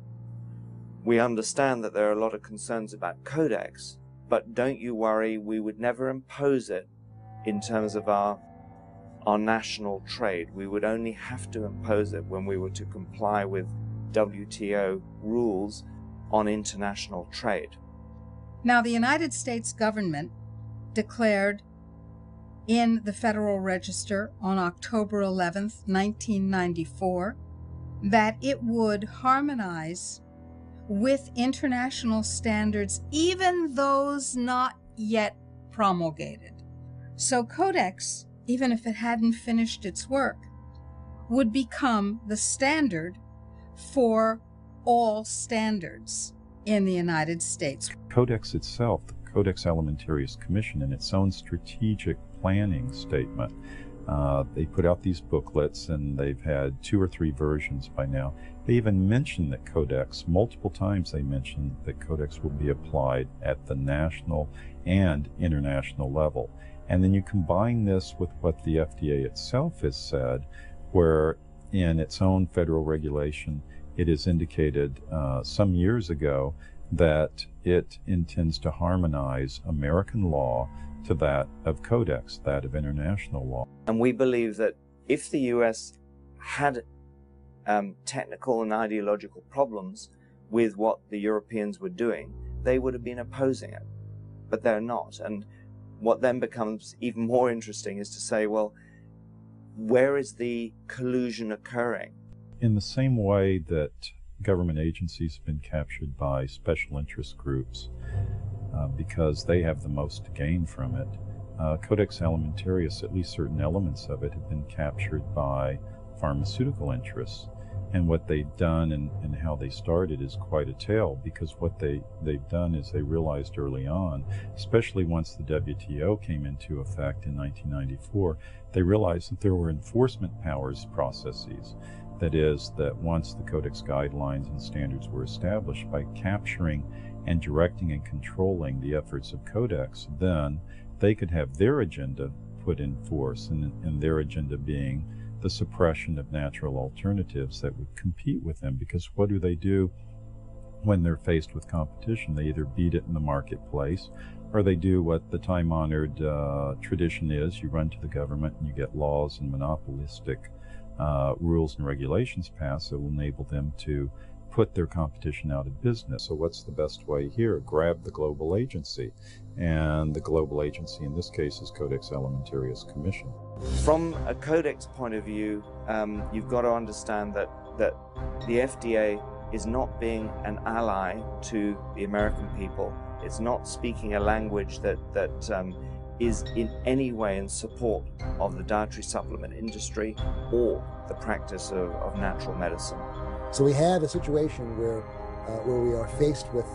we understand that there are a lot of concerns about Codex, but don't you worry, we would never impose it in terms of our national trade. We would only have to impose it when we were to comply with WTO rules on international trade.
Now, the United States government declared in the Federal Register on October 11th, 1994, that it would harmonize with international standards, even those not yet promulgated. So Codex, even if it hadn't finished its work, would become the standard for all standards in the United States.
Codex itself, the Codex Alimentarius Commission, in its own strategic planning statement, they put out these booklets, and they've had 2 or 3 versions by now. They even mention that Codex, multiple times they mention that Codex will be applied at the national and international level. And then you combine this with what the FDA itself has said, where in its own federal regulation, it is indicated some years ago that it intends to harmonize American law to that of Codex, that of international law.
And we believe that if the US had technical and ideological problems with what the Europeans were doing, they would have been opposing it. But they're not. And what then becomes even more interesting is to say, well, where is the collusion occurring?
In the same way that government agencies have been captured by special interest groups because they have the most to gain from it, Codex Alimentarius, at least certain elements of it, have been captured by pharmaceutical interests. And what they've done and how they started is quite a tale, because what they've done is they realized early on, especially once the WTO came into effect in 1994, they realized that there were enforcement powers processes. That is, that once the Codex guidelines and standards were established, by capturing and directing and controlling the efforts of Codex, then they could have their agenda put in force, and their agenda being the suppression of natural alternatives that would compete with them. Because what do when they're faced with competition? They either beat it in the marketplace, or they do what the time-honored tradition is: you run to the government and you get laws and monopolistic rules and regulations passed that will enable them to put their competition out of business. So what's the best way here? Grab the global agency. And the global agency in this case is Codex Alimentarius Commission.
From a Codex point of view, you've got to understand that the FDA is not being an ally to the American people. It's not speaking a language that is in any way in support of the dietary supplement industry or the practice of natural medicine.
So we have a situation where we are faced with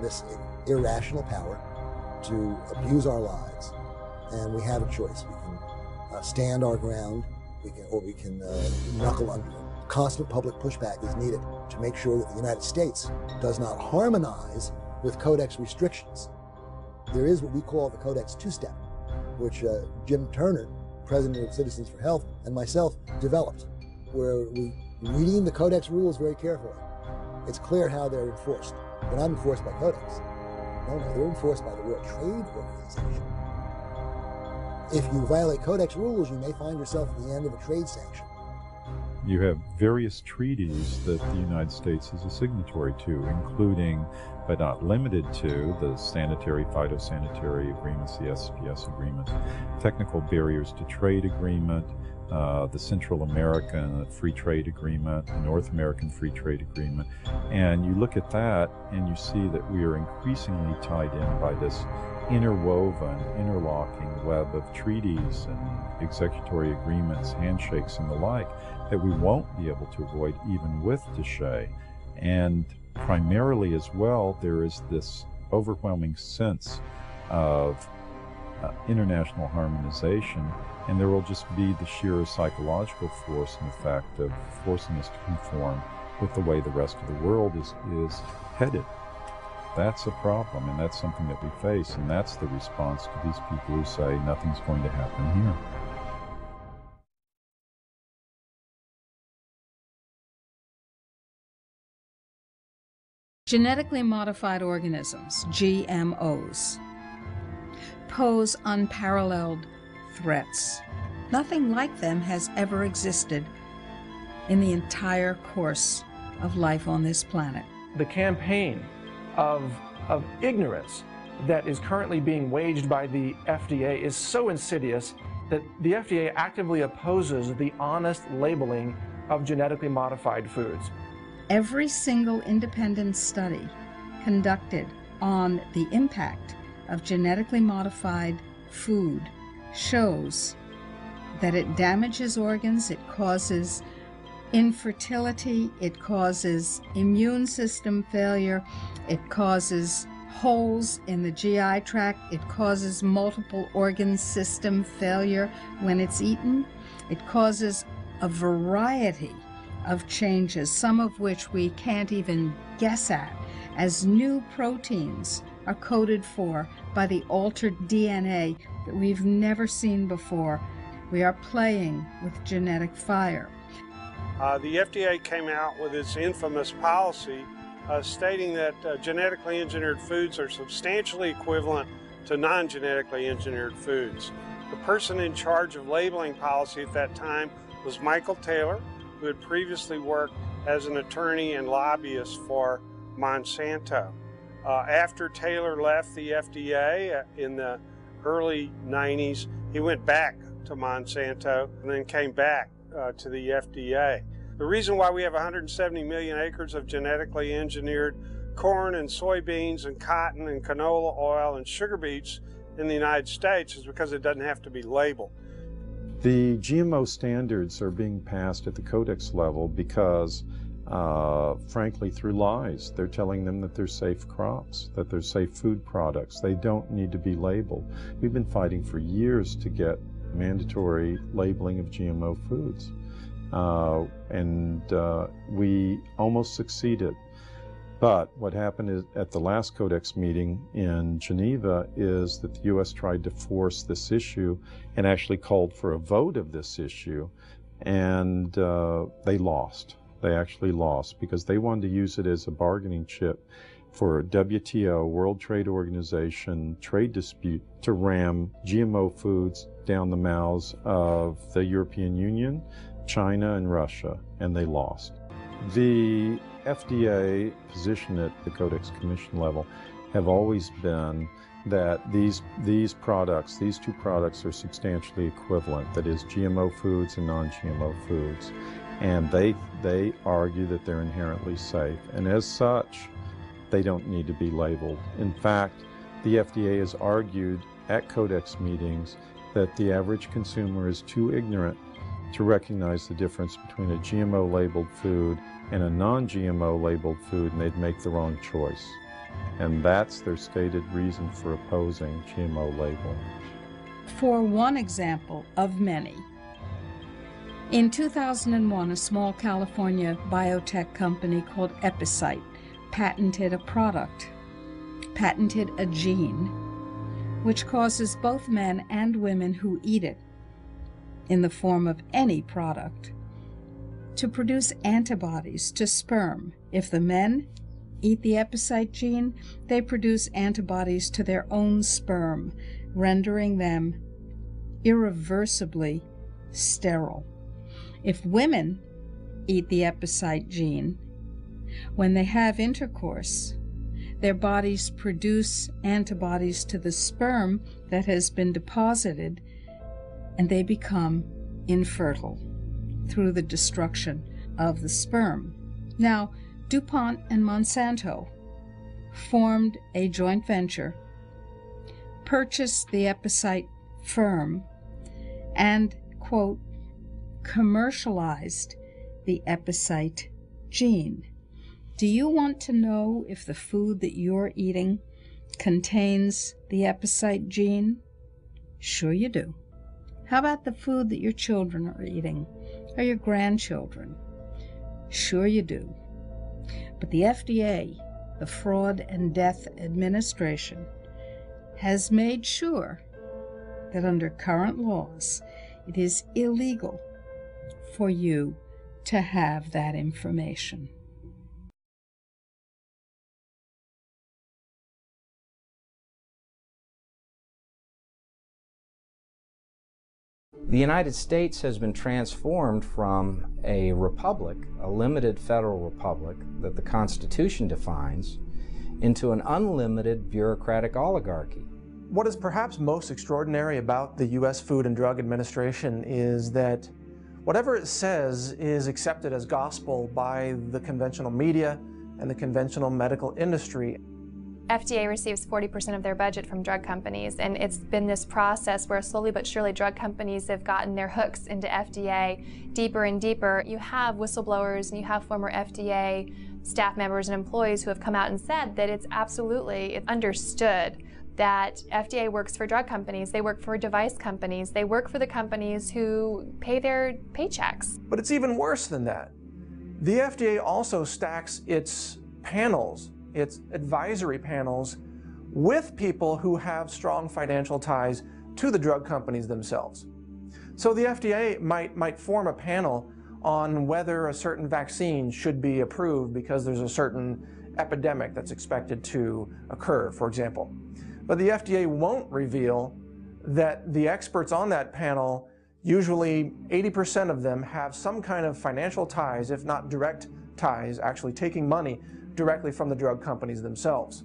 this irrational power to abuse our lives, and we have a choice. We can stand our ground, we can knuckle under. constant public pushback is needed to make sure that the United States does not harmonize with Codex restrictions. There is what we call the Codex two-step, which Jim Turner, president of Citizens for Health, and myself developed, where we reading the Codex rules very carefully. It's clear how they're enforced. They're not enforced by Codex. No, they're enforced by the World Trade Organization. If you violate Codex rules, you may find yourself at the end of a trade sanction.
You have various treaties that the United States is a signatory to, including, but not limited to, the Sanitary Phytosanitary Agreements, the SPS Agreement, Technical Barriers to Trade Agreement, the Central American Free Trade Agreement, the North American Free Trade Agreement. And you look at that and you see that we are increasingly tied in by this interwoven, interlocking web of treaties and executory agreements, handshakes, and the like that we won't be able to avoid even with DSHEA. And primarily as well, there is this overwhelming sense of international harmonization, and there will just be the sheer psychological force and effect of forcing us to conform with the way the rest of the world is headed. That's a problem, and that's something that we face, and that's the response to these people who say nothing's going to happen here.
Genetically modified organisms, GMOs, pose unparalleled threats. Nothing like them has ever existed in the entire course of life on this planet.
The campaign of ignorance that is currently being waged by the FDA is so insidious that the FDA actively opposes the honest labeling of genetically modified foods.
Every single independent study conducted on the impact of genetically modified food shows that it damages organs, it causes infertility, it causes immune system failure, it causes holes in the GI tract, it causes multiple organ system failure when it's eaten, it causes a variety of changes, some of which we can't even guess at, as new proteins are coded for by the altered DNA that we've never seen before. We are playing with genetic fire.
The FDA came out with its infamous policy stating that genetically engineered foods are substantially equivalent to non-genetically engineered foods. The person in charge of labeling policy at that time was Michael Taylor, who had previously worked as an attorney and lobbyist for Monsanto. After Taylor left the FDA in the early 90s, he went back to Monsanto and then came back to the FDA. The reason why we have 170 million acres of genetically engineered corn and soybeans and cotton and canola oil and sugar beets in the United States is because it doesn't have to be labeled.
The GMO standards are being passed at the Codex level because, frankly, through lies. They're telling them that they're safe crops, that they're safe food products. They don't need to be labeled. We've been fighting for years to get mandatory labeling of GMO foods. We almost succeeded. But what happened is, at the last Codex meeting in Geneva, is that the U.S. tried to force this issue and actually called for a vote of this issue, and they lost. They actually lost because they wanted to use it as a bargaining chip for WTO, World Trade Organization, trade dispute to ram GMO foods down the mouths of the European Union, China, and Russia, and they lost. The FDA position at the Codex Commission level have always been that these products, these two products, are substantially equivalent, that is, GMO foods and non-GMO foods. And they argue that they're inherently safe, and as such, they don't need to be labeled. In fact, the FDA has argued at Codex meetings that the average consumer is too ignorant to recognize the difference between a GMO labeled food and a non-GMO labeled food, and they'd make the wrong choice. And that's their stated reason for opposing GMO labeling.
For one example of many, In 2001, a small California biotech company called Epicite patented a gene, which causes both men and women who eat it, in the form of any product, to produce antibodies to sperm. If the men eat the Epicite gene, they produce antibodies to their own sperm, rendering them irreversibly sterile. If women eat the Epicite gene, when they have intercourse, their bodies produce antibodies to the sperm that has been deposited, and they become infertile through the destruction of the sperm. Now, DuPont and Monsanto formed a joint venture, purchased the Epicite firm, and, quote, commercialized the Epicite gene. Do you want to know if the food that you're eating contains the Epicite gene? Sure you do. How about the food that your children are eating, or your grandchildren? Sure you do. But the FDA, the Fraud and Death Administration, has made sure that under current laws, it is illegal for you to have that information.
The United States has been transformed from a republic, a limited federal republic that the Constitution defines, into an unlimited bureaucratic oligarchy.
What is perhaps most extraordinary about the U.S. Food and Drug Administration is that whatever it says is accepted as gospel by the conventional media and the conventional medical industry.
FDA receives 40% of their budget from drug companies, and it's been this process where slowly but surely drug companies have gotten their hooks into FDA deeper and deeper. You have whistleblowers and you have former FDA staff members and employees who have come out and said that it's understood that FDA works for drug companies, they work for device companies, they work for the companies who pay their paychecks.
But it's even worse than that. The FDA also stacks its panels, its advisory panels, with people who have strong financial ties to the drug companies themselves. So the FDA might form a panel on whether a certain vaccine should be approved because there's a certain epidemic that's expected to occur, for example. But the FDA won't reveal that the experts on that panel, usually 80% of them, have some kind of financial ties, if not direct ties, actually taking money directly from the drug companies themselves.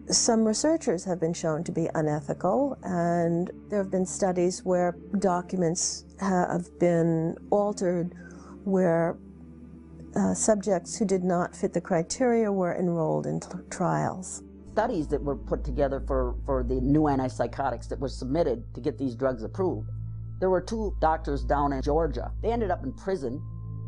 Some researchers have been shown to be unethical, and there have been studies where documents have been altered where subjects who did not fit the criteria were enrolled in trials.
Studies that were put together for the new antipsychotics that were submitted to get these drugs approved. There were 2 doctors down in Georgia. They ended up in prison.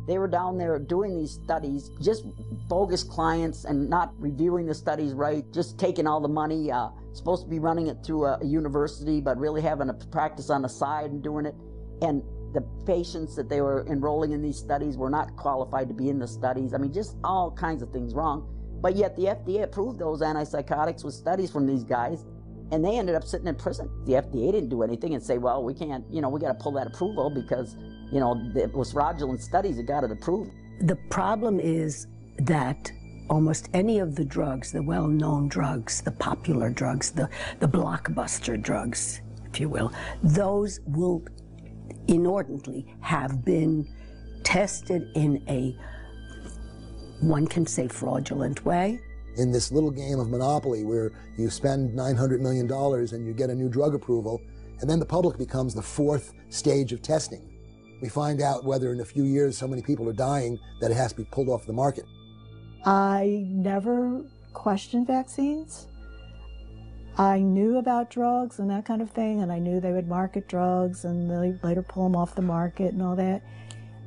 They were down there doing these studies, just bogus clients and not reviewing the studies right, just taking all the money, supposed to be running it through a university, but really having a practice on the side and doing it. And the patients that they were enrolling in these studies were not qualified to be in the studies. I mean, just all kinds of things wrong. But yet the FDA approved those antipsychotics with studies from these guys, and they ended up sitting in prison. The FDA didn't do anything and say, well, we can't, we got to pull that approval because, it was fraudulent studies that got it approved.
The problem is that almost any of the drugs, the well-known drugs, the popular drugs, the blockbuster drugs, if you will, those will inordinately have been tested in a, one can say, fraudulent way.
In this little game of Monopoly where you spend $900 million and you get a new drug approval, and then the public becomes the 4th stage of testing. We find out whether in a few years so many people are dying that it has to be pulled off the market.
I never questioned vaccines. I knew about drugs and that kind of thing, and I knew they would market drugs and they later pull them off the market and all that.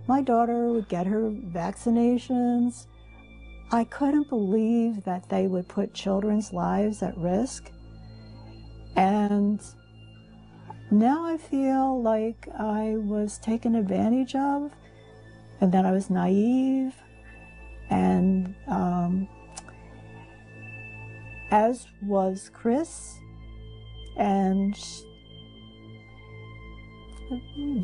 My daughter would get her vaccinations. I couldn't believe that they would put children's lives at risk. And Now I feel like I was taken advantage of and that I was naive, and as was Chris, and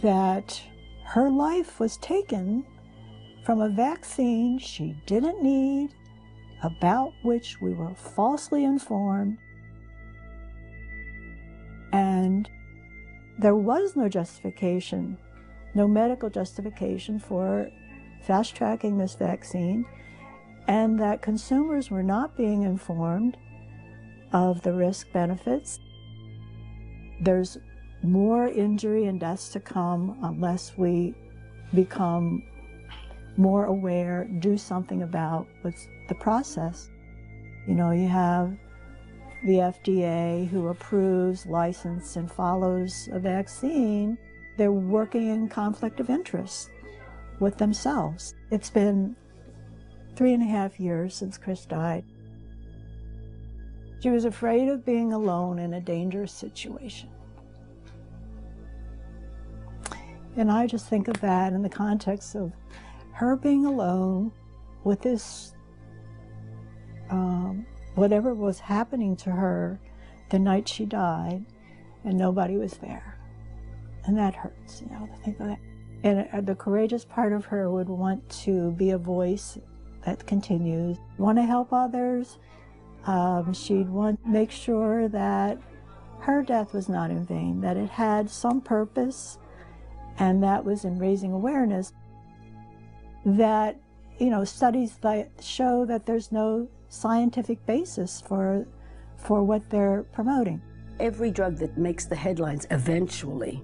that her life was taken from a vaccine she didn't need, about which we were falsely informed, and there was no justification, no medical justification for fast-tracking this vaccine, and that consumers were not being informed of the risk benefits. There's more injury and deaths to come unless we become more aware, do something about what's the process. You know, you have the FDA who approves, licenses, and follows a vaccine. They're working in conflict of interest with themselves. It's been 3.5 years since Chris died. She was afraid of being alone in a dangerous situation. And I just think of that in the context of her being alone with this, whatever was happening to her the night she died, and nobody was there. And that hurts, you know, to think of that. And the courageous part of her would want to be a voice that continues, want to help others. She'd want to make sure that her death was not in vain, that it had some purpose, and that was in raising awareness that, you know, studies that show that there's no scientific basis for what they're promoting.
Every drug that makes the headlines, eventually,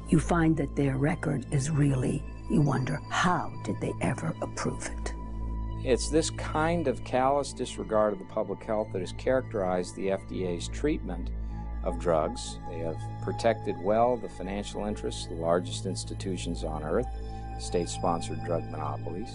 you find that their record is really, you wonder, how did they ever approve it?
It's this kind of callous disregard of the public health that has characterized the FDA's treatment of drugs. They have protected well the financial interests of the largest institutions on earth, state-sponsored drug monopolies,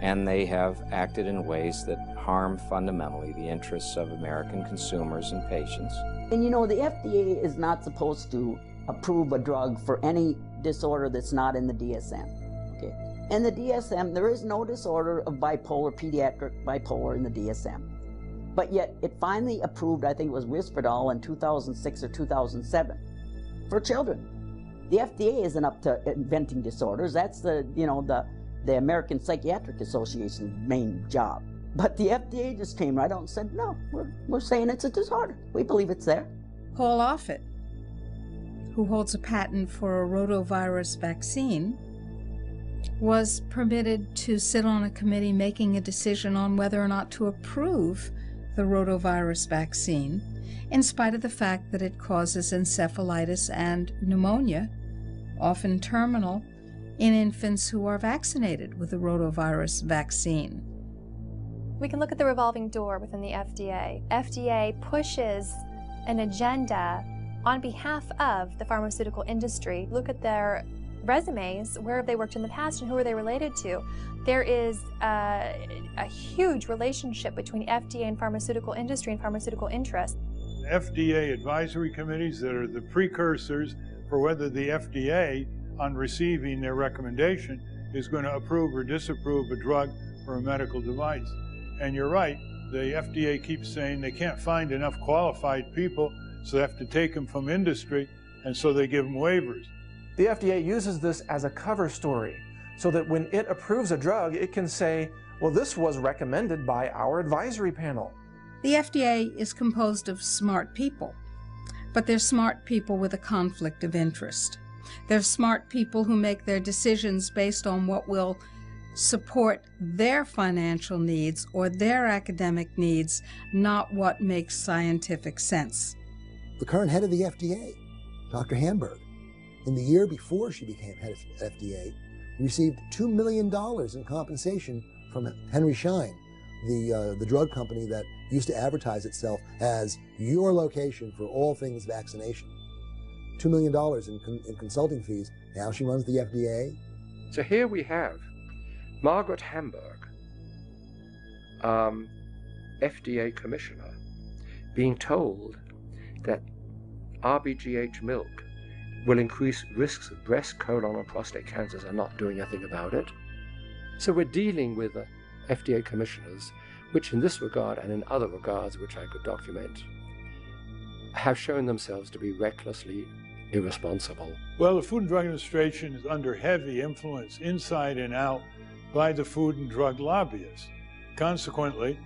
and they have acted in ways that harm fundamentally the interests of American consumers and patients.
And you know, the FDA is not supposed to approve a drug for any disorder that's not in the DSM. Okay? In the DSM, there is no disorder of bipolar, pediatric bipolar in the DSM. But yet, it finally approved, I think it was Risperdal in 2006 or 2007, for children. The FDA isn't up to inventing disorders. That's the American Psychiatric Association's main job. But the FDA just came right out and said, no, we're saying it's a disorder. We believe it's there.
Paul Offit, who holds a patent for a rotavirus vaccine, was permitted to sit on a committee making a decision on whether or not to approve the rotavirus vaccine, in spite of the fact that it causes encephalitis and pneumonia, often terminal, in infants who are vaccinated with the rotavirus vaccine.
We can look at the revolving door within the FDA. FDA pushes an agenda on behalf of the pharmaceutical industry. Look at their resumes, where have they worked in the past and who are they related to? There is a huge relationship between FDA and pharmaceutical industry and pharmaceutical interests.
FDA advisory committees that are the precursors for whether the FDA, on receiving their recommendation, is going to approve or disapprove a drug or a medical device. And you're right, the FDA keeps saying they can't find enough qualified people, so they have to take them from industry, and so they give them waivers.
The FDA uses this as a cover story so that when it approves a drug, it can say, well, this was recommended by our advisory panel.
The FDA is composed of smart people, but they're smart people with a conflict of interest. They're smart people who make their decisions based on what will support their financial needs or their academic needs, not what makes scientific sense.
The current head of the FDA, Dr. Hamburg, in the year before she became head of FDA, received $2 million in compensation from Henry Schein, the drug company that used to advertise itself as your location for all things vaccination. $2 million in consulting fees. Now she runs the FDA.
So here we have Margaret Hamburg, FDA commissioner, being told that RBGH milk will increase risks of breast, colon, and prostate cancers and not doing anything about it. So we're dealing with FDA commissioners, which in this regard and in other regards, which I could document, have shown themselves to be recklessly irresponsible.
Well, the Food and Drug Administration is under heavy influence inside and out by the food and drug lobbyists. Consequently,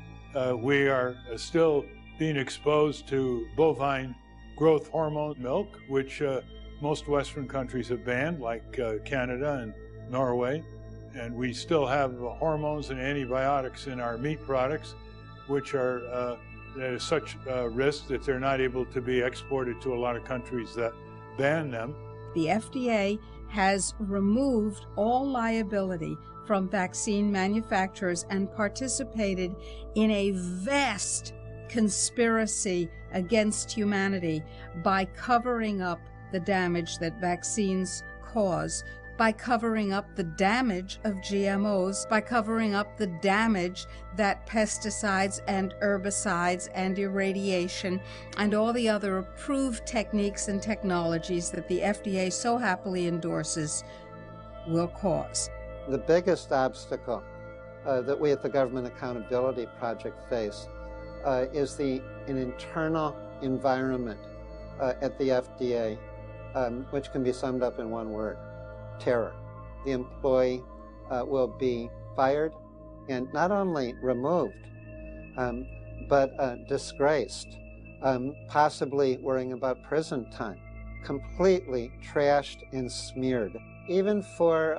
we are still being exposed to bovine growth hormone milk, which most Western countries have banned, like Canada and Norway. And we still have hormones and antibiotics in our meat products, which are at such risk that they're not able to be exported to a lot of countries that ban them.
The FDA has removed all liability from vaccine manufacturers and participated in a vast conspiracy against humanity by covering up the damage that vaccines cause, by covering up the damage of GMOs, by covering up the damage that pesticides and herbicides and irradiation and all the other approved techniques and technologies that the FDA so happily endorses will cause.
The biggest obstacle that we at the Government Accountability Project face is an internal environment at the FDA, which can be summed up in one word: terror. The employee will be fired and not only removed, but disgraced, possibly worrying about prison time, completely trashed and smeared. Even for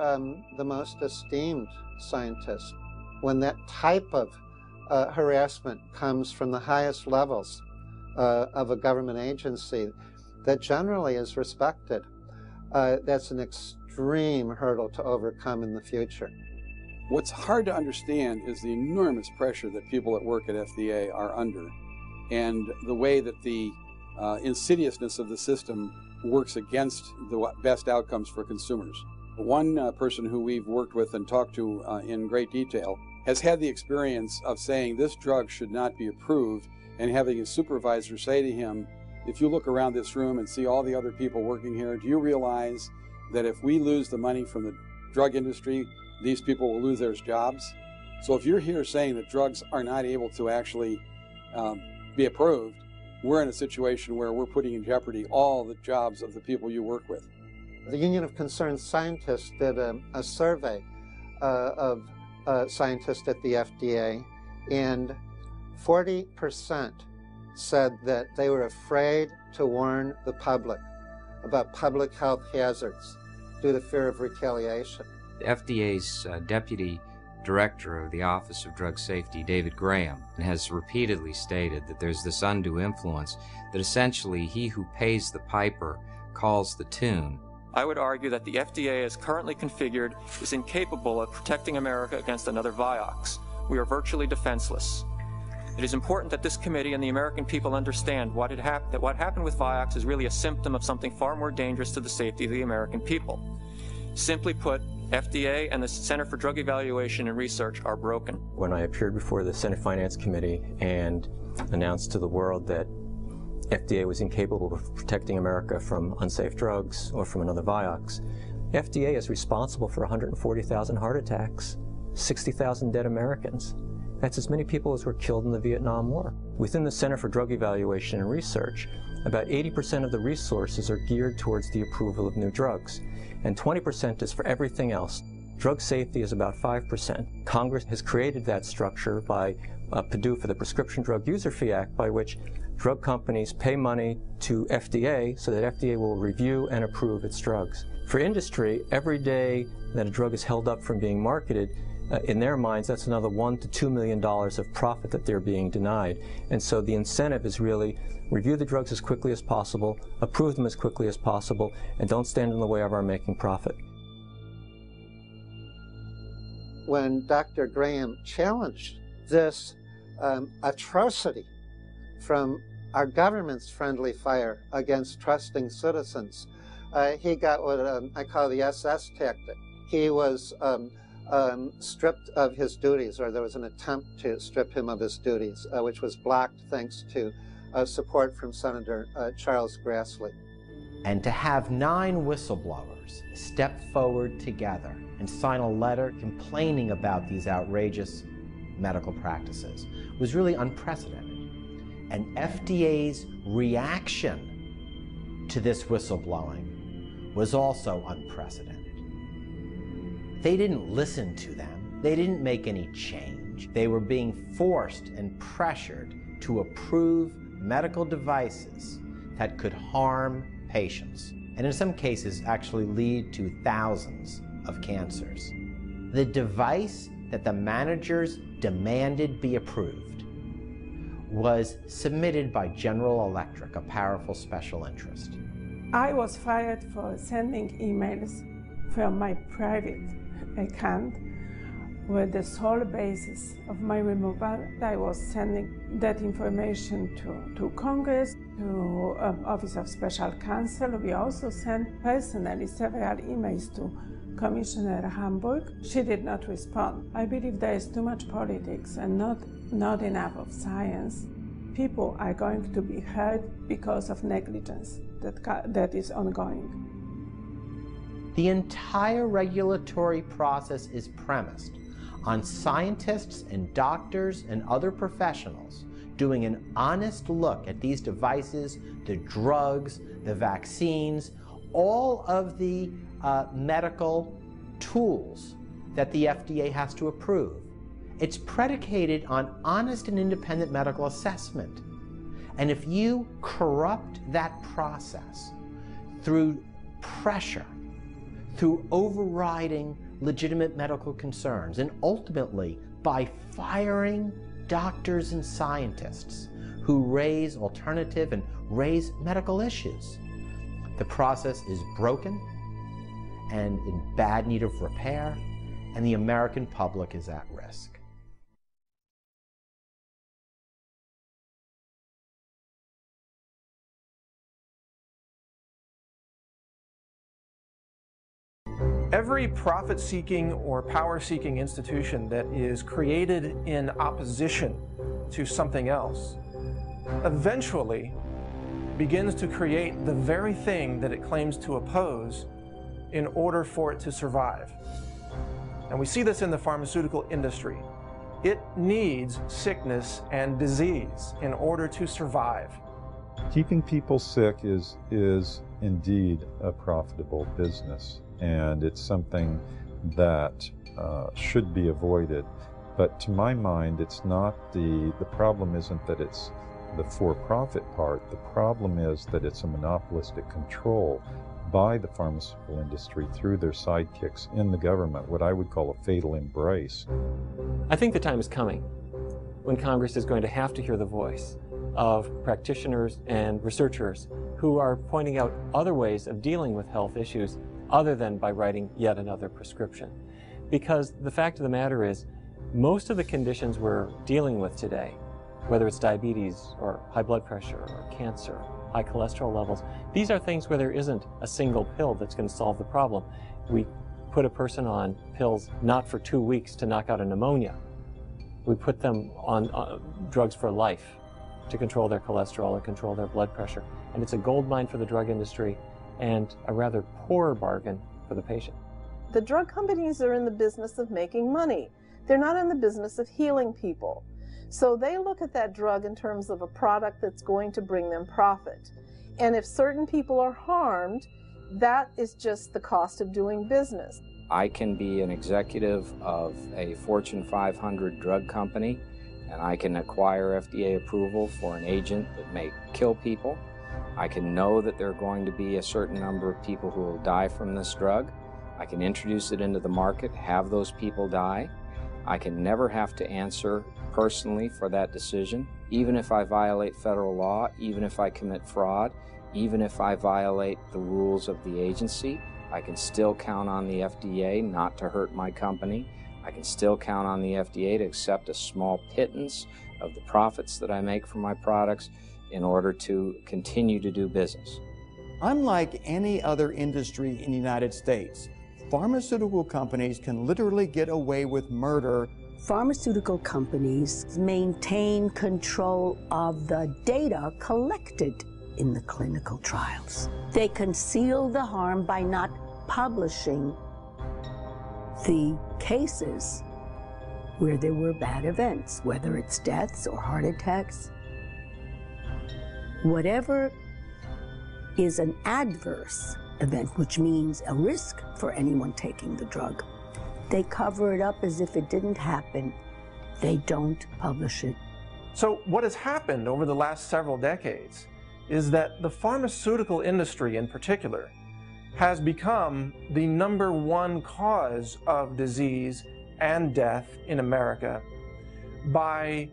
the most esteemed scientists, when that type of harassment comes from the highest levels of a government agency that generally is respected, that's an extreme hurdle to overcome in the future.
What's hard to understand is the enormous pressure that people that work at FDA are under, and the way that the insidiousness of the system works against the best outcomes for consumers. One person who we've worked with and talked to in great detail has had the experience of saying this drug should not be approved, and having his supervisor say to him, if you look around this room and see all the other people working here, do you realize that if we lose the money from the drug industry, these people will lose their jobs? So if you're here saying that drugs are not able to actually be approved, we're in a situation where we're putting in jeopardy all the jobs of the people you work with.
The Union of Concerned Scientists did a survey of scientists at the FDA, and 40% said that they were afraid to warn the public about public health hazards due to fear of retaliation.
The FDA's deputy director of the Office of Drug Safety, David Graham, has repeatedly stated that there's this undue influence, that essentially he who pays the piper calls the tune.
I would argue that the FDA as currently configured is incapable of protecting America against another Vioxx. We are virtually defenseless. It is important that this committee and the American people understand that what happened with Vioxx is really a symptom of something far more dangerous to the safety of the American people. Simply put, FDA and the Center for Drug Evaluation and Research are broken.
When I appeared before the Senate Finance Committee and announced to the world that FDA was incapable of protecting America from unsafe drugs or from another Vioxx, FDA is responsible for 140,000 heart attacks, 60,000 dead Americans. That's as many people as were killed in the Vietnam War. Within the Center for Drug Evaluation and Research, about 80% of the resources are geared towards the approval of new drugs, and 20% is for everything else. Drug safety is about 5%. Congress has created that structure by PDUFA, the Prescription Drug User Fee Act, by which drug companies pay money to FDA so that FDA will review and approve its drugs. For industry, every day that a drug is held up from being marketed, in their minds, that's another $1 to $2 million of profit that they're being denied. And so the incentive is really review the drugs as quickly as possible, approve them as quickly as possible, and don't stand in the way of our making profit.
When Dr. Graham challenged this atrocity from our government's friendly fire against trusting citizens, he got what I call the SS tactic. He was stripped of his duties, or there was an attempt to strip him of his duties, which was blocked thanks to support from Senator Charles Grassley.
And to have 9 whistleblowers step forward together and sign a letter complaining about these outrageous medical practices was really unprecedented. And FDA's reaction to this whistleblowing was also unprecedented. They didn't listen to them. They didn't make any change. They were being forced and pressured to approve medical devices that could harm patients, and in some cases actually lead to thousands of cancers. The device that the managers demanded be approved was submitted by General Electric, a powerful special interest.
I was fired for sending emails from my private account with the sole basis of my removal. I was sending that information to Congress, to Office of Special Counsel. We also sent personally several emails to Commissioner Hamburg. She did not respond. I believe there is too much politics and not enough of science. People are going to be hurt because of negligence that is ongoing.
The entire regulatory process is premised on scientists and doctors and other professionals doing an honest look at these devices, the drugs, the vaccines, all of the medical tools that the FDA has to approve. It's predicated on honest and independent medical assessment. And if you corrupt that process through pressure, through overriding legitimate medical concerns, and ultimately by firing doctors and scientists who raise alternative and raise medical issues, the process is broken and in bad need of repair, and the American public is at risk.
Every profit-seeking or power-seeking institution that is created in opposition to something else eventually begins to create the very thing that it claims to oppose in order for it to survive. And we see this in the pharmaceutical industry. It needs sickness and disease in order to survive.
Keeping people sick is indeed a profitable business, and it's something that should be avoided. But to my mind, it's not the problem isn't that it's the for-profit part. The problem is that it's a monopolistic control by the pharmaceutical industry through their sidekicks in the government, what I would call a fatal embrace.
I think the time is coming when Congress is going to have to hear the voice of practitioners and researchers who are pointing out other ways of dealing with health issues other than by writing yet another prescription. Because the fact of the matter is, most of the conditions we're dealing with today, whether it's diabetes or high blood pressure or cancer, high cholesterol levels, these are things where there isn't a single pill that's going to solve the problem. We put a person on pills not for 2 weeks to knock out a pneumonia. We put them on drugs for life to control their cholesterol or control their blood pressure. And it's a goldmine for the drug industry and a rather poor bargain for the patient.
The drug companies are in the business of making money. They're not in the business of healing people. So they look at that drug in terms of a product that's going to bring them profit. And if certain people are harmed, that is just the cost of doing business.
I can be an executive of a Fortune 500 drug company, and I can acquire FDA approval for an agent that may kill people. I can know that there are going to be a certain number of people who will die from this drug. I can introduce it into the market, have those people die. I can never have to answer personally for that decision, even if I violate federal law, even if I commit fraud, even if I violate the rules of the agency. I can still count on the FDA not to hurt my company. I can still count on the FDA to accept a small pittance of the profits that I make from my products in order to continue to do business.
Unlike any other industry in the United States, pharmaceutical companies can literally get away with murder
Pharmaceutical companies maintain control of the data collected in the clinical trials. They conceal the harm by not publishing the cases where there were bad events, whether it's deaths or heart attacks. Whatever is an adverse event, which means a risk for anyone taking the drug, they cover it up as if it didn't happen. They don't publish it.
So what has happened over the last several decades is that the pharmaceutical industry in particular has become the #1 cause of disease and death in America by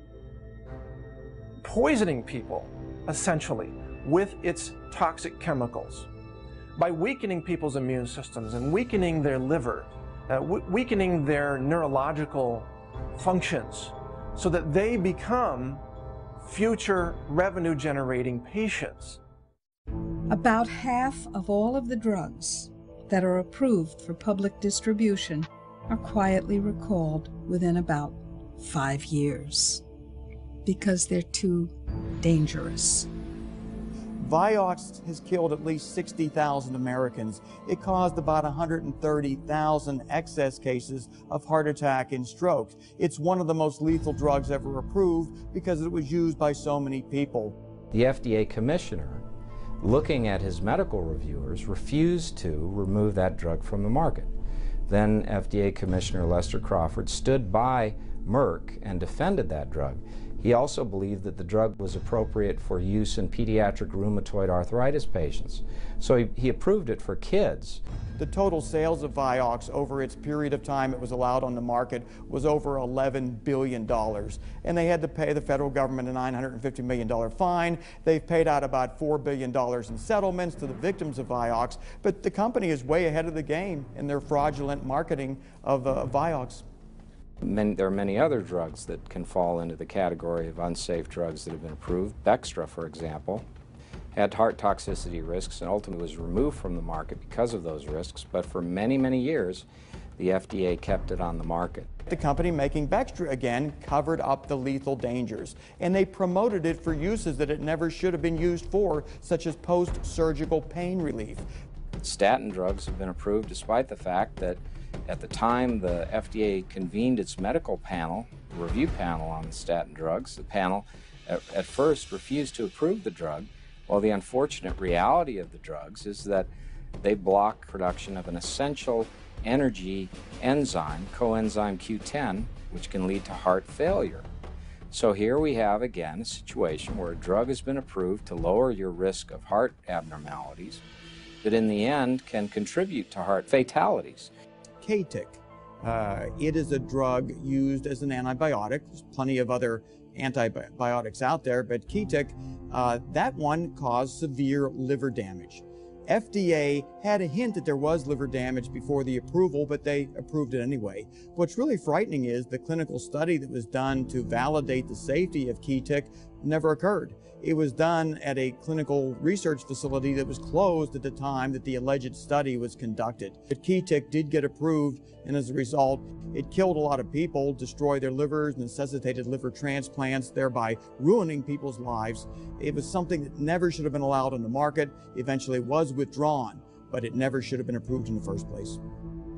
poisoning people, essentially, with its toxic chemicals, by weakening people's immune systems and weakening their liver, weakening their neurological functions so that they become future revenue-generating patients.
About half of all of the drugs that are approved for public distribution are quietly recalled within about 5 years because they're too dangerous.
Vioxx has killed at least 60,000 Americans. It caused about 130,000 excess cases of heart attack and strokes. It's one of the most lethal drugs ever approved because it was used by so many people.
The FDA commissioner, looking at his medical reviewers, refused to remove that drug from the market. Then FDA Commissioner Lester Crawford stood by Merck and defended that drug. He also believed that the drug was appropriate for use in pediatric rheumatoid arthritis patients. So he approved it for kids.
The total sales of Vioxx over its period of time it was allowed on the market was over $11 billion. And they had to pay the federal government a $950 million fine. They've paid out about $4 billion in settlements to the victims of Vioxx. But the company is way ahead of the game in their fraudulent marketing of Vioxx.
There are many other drugs that can fall into the category of unsafe drugs that have been approved. Bextra, for example, had heart toxicity risks and ultimately was removed from the market because of those risks, but for many, many years, the FDA kept it on the market.
The company making Bextra, again, covered up the lethal dangers, and they promoted it for uses that it never should have been used for, such as post-surgical pain relief.
Statin drugs have been approved despite the fact that at the time the FDA convened its medical panel, review panel on the statin drugs, the panel at first refused to approve the drug. Well, the unfortunate reality of the drugs is that they block production of an essential energy enzyme, coenzyme Q10, which can lead to heart failure. So here we have, again, a situation where a drug has been approved to lower your risk of heart abnormalities, but in the end can contribute to heart fatalities.
Kaytic. It is a drug used as an antibiotic. There's plenty of other antibiotics out there, but Kaytic, that one caused severe liver damage. FDA had a hint that there was liver damage before the approval, but they approved it anyway. What's really frightening is the clinical study that was done to validate the safety of Kaytic never occurred. It was done at a clinical research facility that was closed at the time that the alleged study was conducted. But Kaytic did get approved, and as a result, it killed a lot of people, destroyed their livers, necessitated liver transplants, thereby ruining people's lives. It was something that never should have been allowed on the market, eventually was withdrawn, but it never should have been approved in the first place.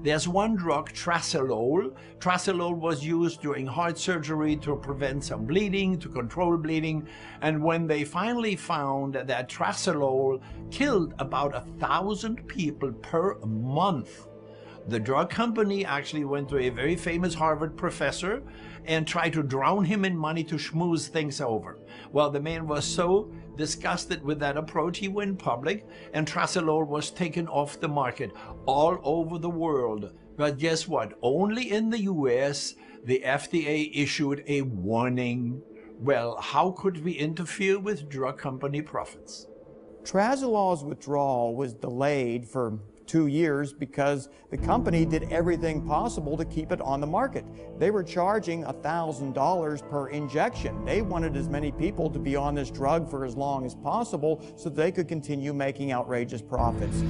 There's one drug, tracelol. Tracelol was used during heart surgery to prevent some bleeding, to control bleeding. And when they finally found that tracelol killed about 1,000 people per month, the drug company actually went to a very famous Harvard professor and tried to drown him in money to schmooze things over. Well, the man was so disgusted with that approach, he went public, and tracelol was taken off the market all over the world. But guess what? Only in the US, the FDA issued a warning. Well, how could we interfere with drug company profits?
Tracelol's withdrawal was delayed for 2 years because the company did everything possible to keep it on the market. They were charging $1,000 per injection. They wanted as many people to be on this drug for as long as possible so they could continue making outrageous profits.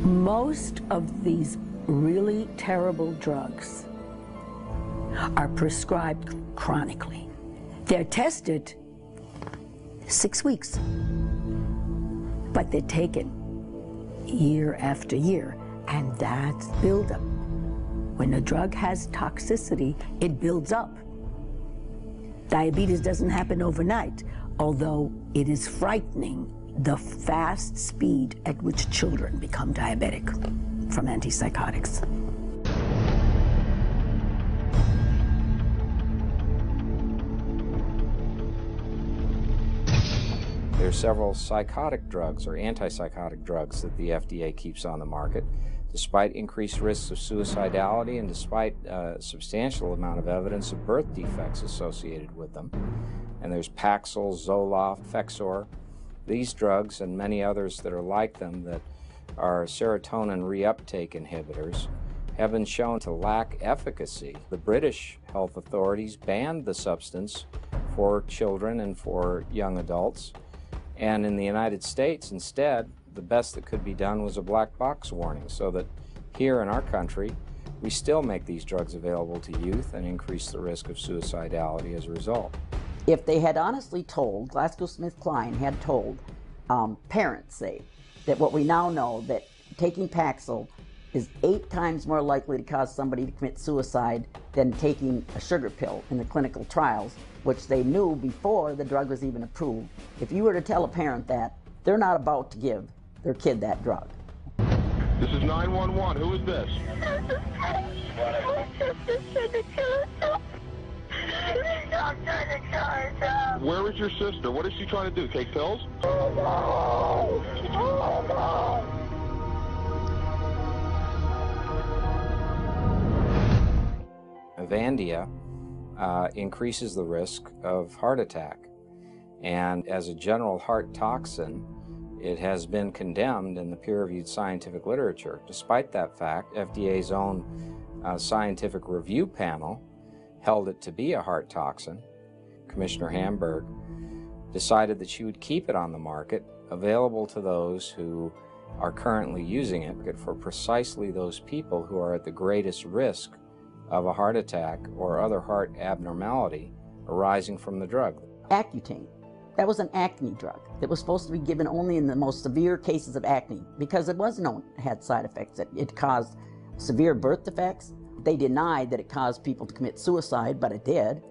Most of these really terrible drugs are prescribed chronically. They're tested 6 weeks, but they're taken year after year, and that's buildup. When a drug has toxicity, it builds up. Diabetes doesn't happen overnight, although it is frightening the fast speed at which children become diabetic from antipsychotics.
There are several psychotic drugs or antipsychotic drugs that the FDA keeps on the market, despite increased risks of suicidality and despite a substantial amount of evidence of birth defects associated with them. And there's Paxil, Zoloft, Fexor. These drugs and many others that are like them that are serotonin reuptake inhibitors have been shown to lack efficacy. The British health authorities banned the substance for children and for young adults. And in the United States, instead, the best that could be done was a black box warning, so that here in our country, we still make these drugs available to youth and increase the risk of suicidality as a result.
If they had honestly told, GlaxoSmithKline had told parents, say, that what we now know, that taking Paxil is 8 times more likely to cause somebody to commit suicide than taking a sugar pill in the clinical trials, which they knew before the drug was even approved. If you were to tell a parent that, they're not about to give their kid that drug.
This is 911. Who is this? Where is your sister? What is she trying to do? Take pills?
Avandia increases the risk of heart attack. And as a general heart toxin, it has been condemned in the peer-reviewed scientific literature. Despite that fact, FDA's own scientific review panel held it to be a heart toxin. Commissioner Hamburg decided that she would keep it on the market, available to those who are currently using it for precisely those people who are at the greatest risk of a heart attack or other heart abnormality arising from the drug.
Accutane. That was an acne drug that was supposed to be given only in the most severe cases of acne because it was known it had side effects. It caused severe birth defects. They denied that it caused people to commit suicide, but it did.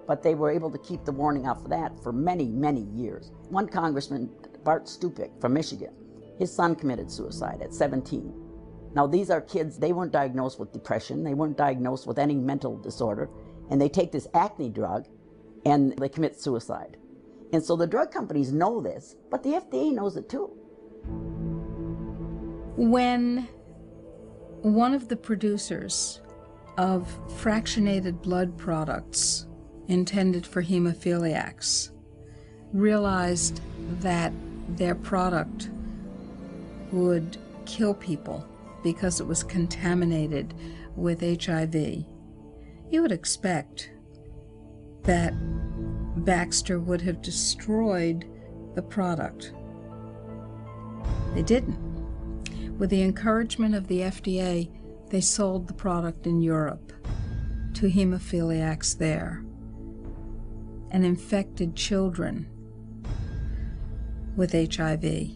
But they were able to keep the warning off of that for many, many years. One congressman, Bart Stupik from Michigan, his son committed suicide at 17. Now these are kids, they weren't diagnosed with depression, they weren't diagnosed with any mental disorder, and they take this acne drug and they commit suicide. And so the drug companies know this, but the FDA knows it too.
When one of the producers of fractionated blood products intended for hemophiliacs realized that their product would kill people because it was contaminated with HIV, you would expect that Baxter would have destroyed the product. They didn't. With the encouragement of the FDA, they sold the product in Europe to hemophiliacs there and infected children with HIV.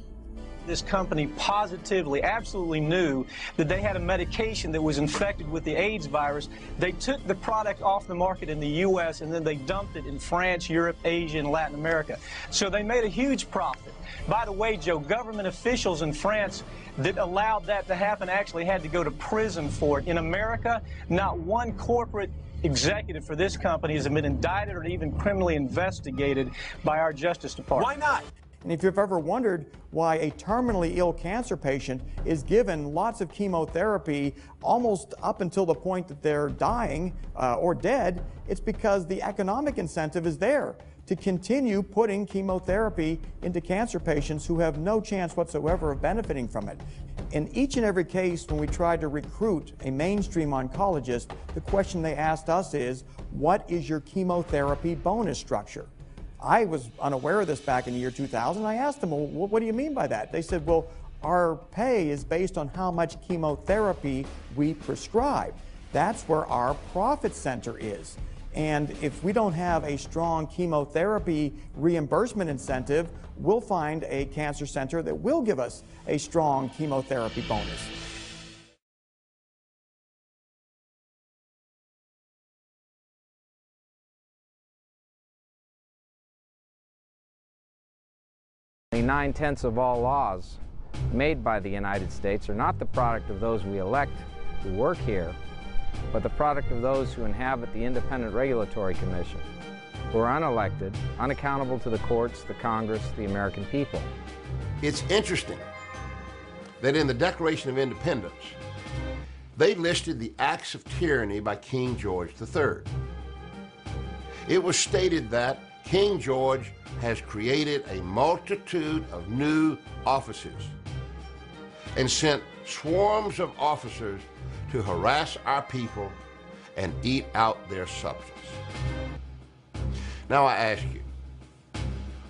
This company positively, absolutely knew that they had a medication that was infected with the AIDS virus. They took the product off the market in the U.S. and then they dumped it in France, Europe, Asia, and Latin America. So they made a huge profit. By the way, Joe, government officials in France that allowed that to happen actually had to go to prison for it. In America, not one corporate executive for this company has been indicted or even criminally investigated by our Justice Department.
Why not? And if you've ever wondered why a terminally ill cancer patient is given lots of chemotherapy almost up until the point that they're dying or dead, it's because the economic incentive is there to continue putting chemotherapy into cancer patients who have no chance whatsoever of benefiting from it. In each and every case when we tried to recruit a mainstream oncologist, the question they asked us is, what is your chemotherapy bonus structure? I was unaware of this back in the year 2000. I asked them, well, what do you mean by that? They said, well, our pay is based on how much chemotherapy we prescribe. That's where our profit center is. And if we don't have a strong chemotherapy reimbursement incentive, we'll find a cancer center that will give us a strong chemotherapy bonus.
Nine-tenths of all laws made by the United States are not the product of those we elect who work here, but the product of those who inhabit the Independent Regulatory Commission, who are unelected, unaccountable to the courts, the Congress, the American people.
It's interesting that in the Declaration of Independence, they listed the acts of tyranny by King George III. It was stated that King George has created a multitude of new offices and sent swarms of officers to harass our people and eat out their substance. Now I ask you,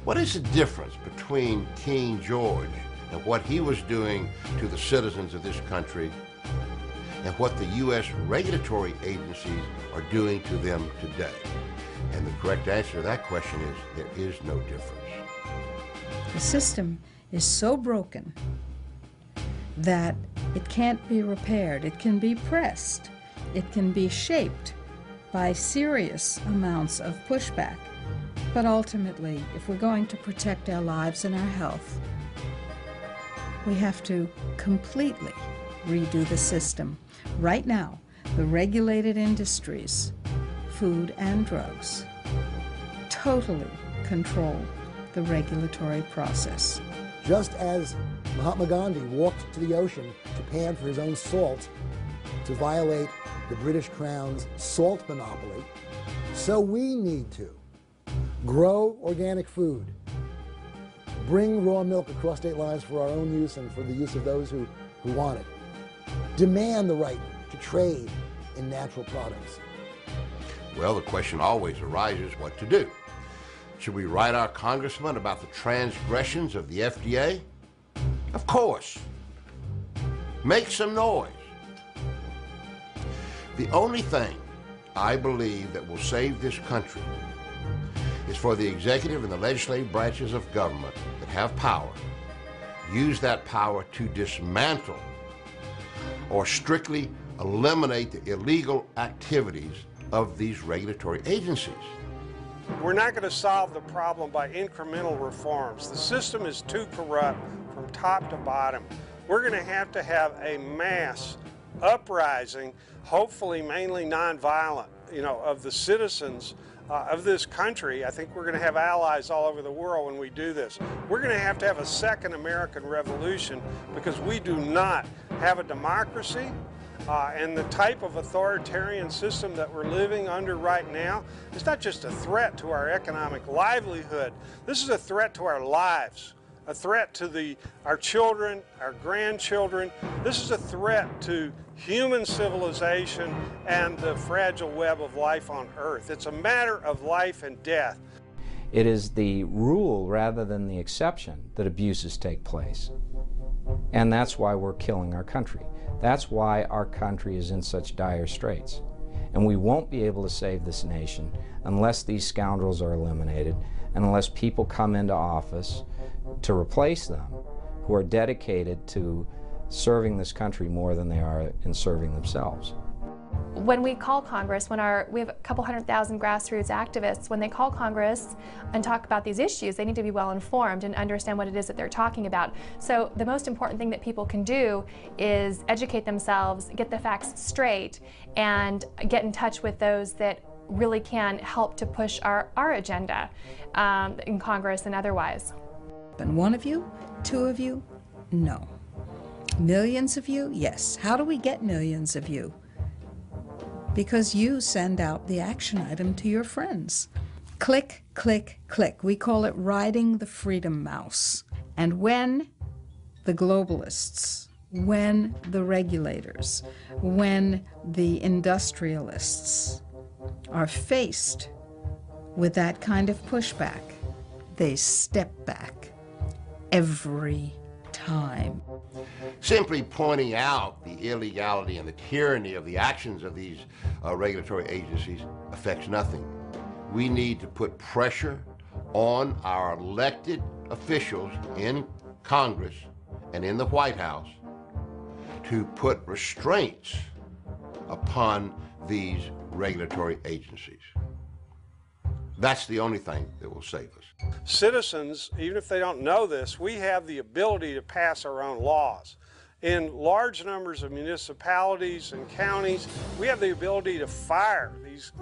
what is the difference between King George and what he was doing to the citizens of this country and what the U.S. regulatory agencies are doing to them today? And the correct answer to that question is there is no difference.
The system is so broken that it can't be repaired. It can be pressed. It can be shaped by serious amounts of pushback. But ultimately, if we're going to protect our lives and our health, we have to completely redo the system. Right now, the regulated industries, food and drugs, totally control the regulatory process.
Just as Mahatma Gandhi walked to the ocean to pan for his own salt to violate the British Crown's salt monopoly, so we need to grow organic food, bring raw milk across state lines for our own use and for the use of those who want it, demand the right to trade in natural products.
Well, the question always arises what to do. Should we write our congressman about the transgressions of the FDA? Of course. Make some noise. The only thing I believe that will save this country is for the executive and the legislative branches of government that have power, use that power to dismantle or strictly eliminate the illegal activities of these regulatory agencies.
We're not going to solve the problem by incremental reforms. The system is too corrupt from top to bottom. We're going to have a mass uprising, hopefully mainly nonviolent, of the citizens of this country. I think we're going to have allies all over the world when we do this. We're going to have a second American Revolution because we do not have a democracy. And the type of authoritarian system that we're living under right now is not just a threat to our economic livelihood. This is a threat to our lives, a threat to our children, our grandchildren. This is a threat to human civilization and the fragile web of life on Earth. It's a matter of life and death.
It is the rule rather than the exception that abuses take place. And that's why we're killing our country. That's why our country is in such dire straits. And we won't be able to save this nation unless these scoundrels are eliminated and unless people come into office to replace them who are dedicated to serving this country more than they are in serving themselves.
When we call Congress, we have a couple 100,000 grassroots activists, when they call Congress and talk about these issues, they need to be well informed and understand what it is that they're talking about. So the most important thing that people can do is educate themselves, get the facts straight, and get in touch with those that really can help to push our agenda in Congress and otherwise.
And one of you? Two of you? No. Millions of you? Yes. How do we get millions of you? Because you send out the action item to your friends. Click, click, click. We call it riding the freedom mouse. And when the globalists, when the regulators, when the industrialists are faced with that kind of pushback, they step back every time.
Simply pointing out the illegality and the tyranny of the actions of these regulatory agencies affects nothing. We need to put pressure on our elected officials in Congress and in the White House to put restraints upon these regulatory agencies. That's the only thing that will save us.
Citizens, even if they don't know this, we have the ability to pass our own laws. In large numbers of municipalities and counties, we have the ability to fire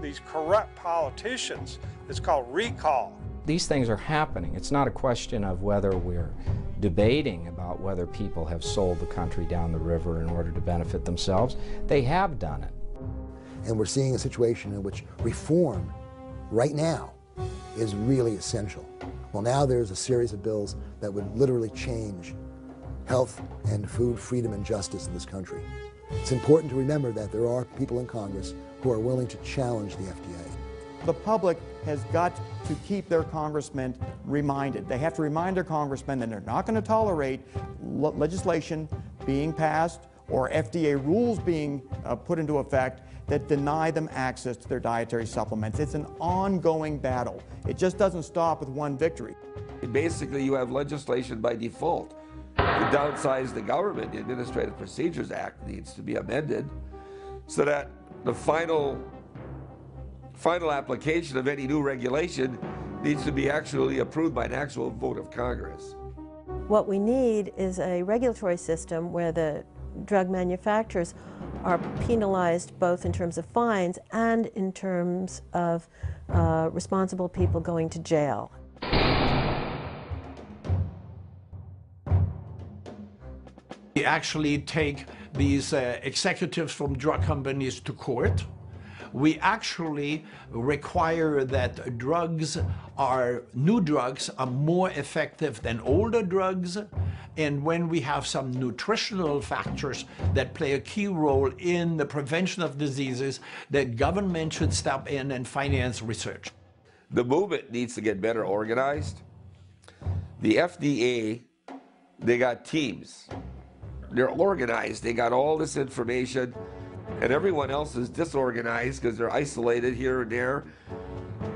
these corrupt politicians. It's called recall.
These things are happening. It's not a question of whether we're debating about whether people have sold the country down the river in order to benefit themselves. They have done it.
And we're seeing a situation in which reform right now is really essential. Well, now there's a series of bills that would literally change health and food freedom and justice in this country. It's important to remember that there are people in Congress who are willing to challenge the FDA.
The public has got to keep their congressmen reminded. They have to remind their congressmen that they're not going to tolerate legislation being passed or FDA rules being put into effect that deny them access to their dietary supplements. It's an ongoing battle. It just doesn't stop with one victory.
Basically, you have legislation by default. To downsize the government, the Administrative Procedures Act needs to be amended so that the final application of any new regulation needs to be actually approved by an actual vote of Congress.
What we need is a regulatory system where the drug manufacturers are penalized both in terms of fines and in terms of responsible people going to jail.
We actually take these executives from drug companies to court. We actually require that new drugs are more effective than older drugs. And when we have some nutritional factors that play a key role in the prevention of diseases, the government should step in and finance research.
The movement needs to get better organized. The FDA, they got teams. They're organized. They got all this information. And everyone else is disorganized because they're isolated here and there,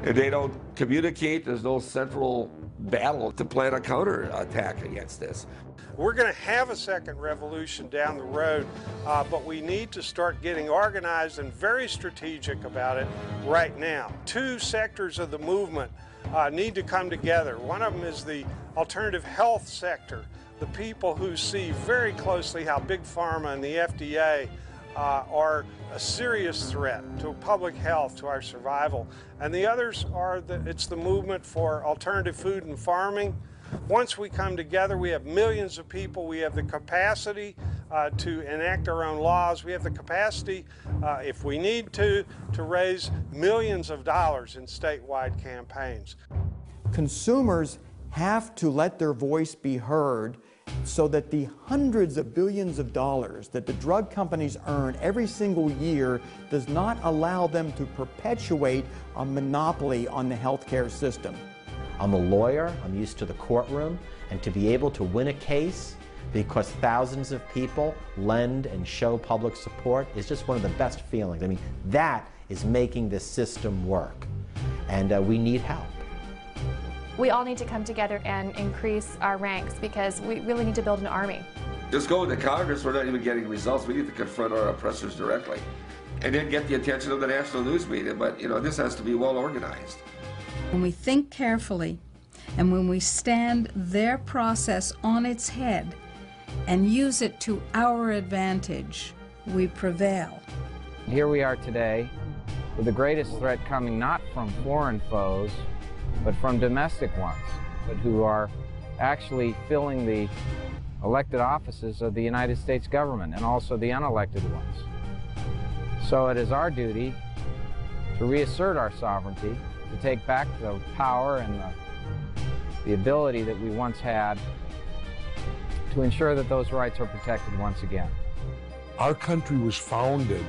and they don't communicate. There's no central battle to plan a counterattack against this.
We're going to have a second revolution down the road, but we need to start getting organized and very strategic about it right now. Two sectors of the movement need to come together. One of them is the alternative health sector, the people who see very closely how Big Pharma and the FDA are a serious threat to public health, to our survival. And the others are, it's the movement for alternative food and farming. Once we come together, we have millions of people. We have the capacity to enact our own laws. We have the capacity, if we need to raise millions of dollars in statewide campaigns.
Consumers have to let their voice be heard so that the hundreds of billions of dollars that the drug companies earn every single year does not allow them to perpetuate a monopoly on the healthcare system.
I'm a lawyer, I'm used to the courtroom, and to be able to win a case because thousands of people lend and show public support is just one of the best feelings. I mean, that is making this system work, and we need help.
We all need to come together and increase our ranks because we really need to build an army.
Just going to Congress, we're not even getting results. We need to confront our oppressors directly and then get the attention of the national news media. But, you know, this has to be well organized.
When we think carefully and when we stand their process on its head and use it to our advantage, we prevail.
Here we are today with the greatest threat coming not from foreign foes, but from domestic ones, but who are actually filling the elected offices of the United States government and also the unelected ones. So it is our duty to reassert our sovereignty, to take back the power and the ability that we once had to ensure that those rights are protected once again.
Our country was founded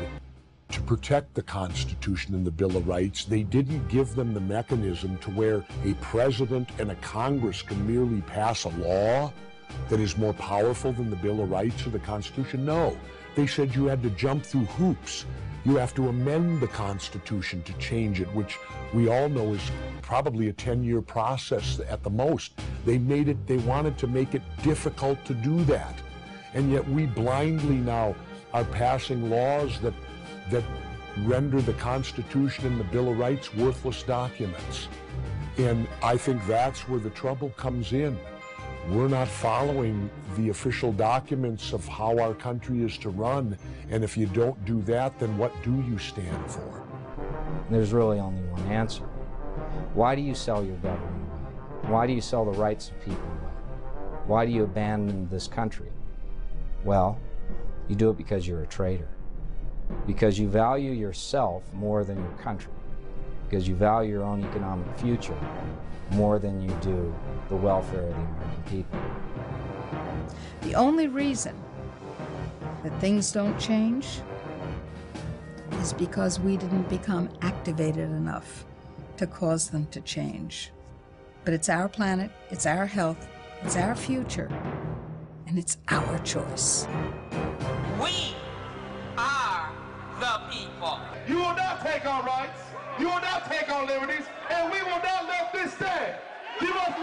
to protect the Constitution and the Bill of Rights. They didn't give them the mechanism to where a president and a Congress can merely pass a law that is more powerful than the Bill of Rights or the Constitution? No. They said you had to jump through hoops. You have to amend the Constitution to change it, which we all know is probably a 10-year process at the most. They wanted to make it difficult to do that. And yet we blindly now are passing laws that render the Constitution and the Bill of Rights worthless documents. And I think that's where the trouble comes in. We're not following the official documents of how our country is to run, and if you don't do that, then what do you stand for?
There's really only one answer. Why do you sell your government away? Why do you sell the rights of people away? Why do you abandon this country? Well, you do it because you're a traitor. Because you value yourself more than your country. Because you value your own economic future more than you do the welfare of the American people.
The only reason that things don't change is because we didn't become activated enough to cause them to change. But it's our planet, it's our health, it's our future, and it's our choice.
We are the people.
You will not take our rights, you will not take our liberties, and we will not let this stand. You must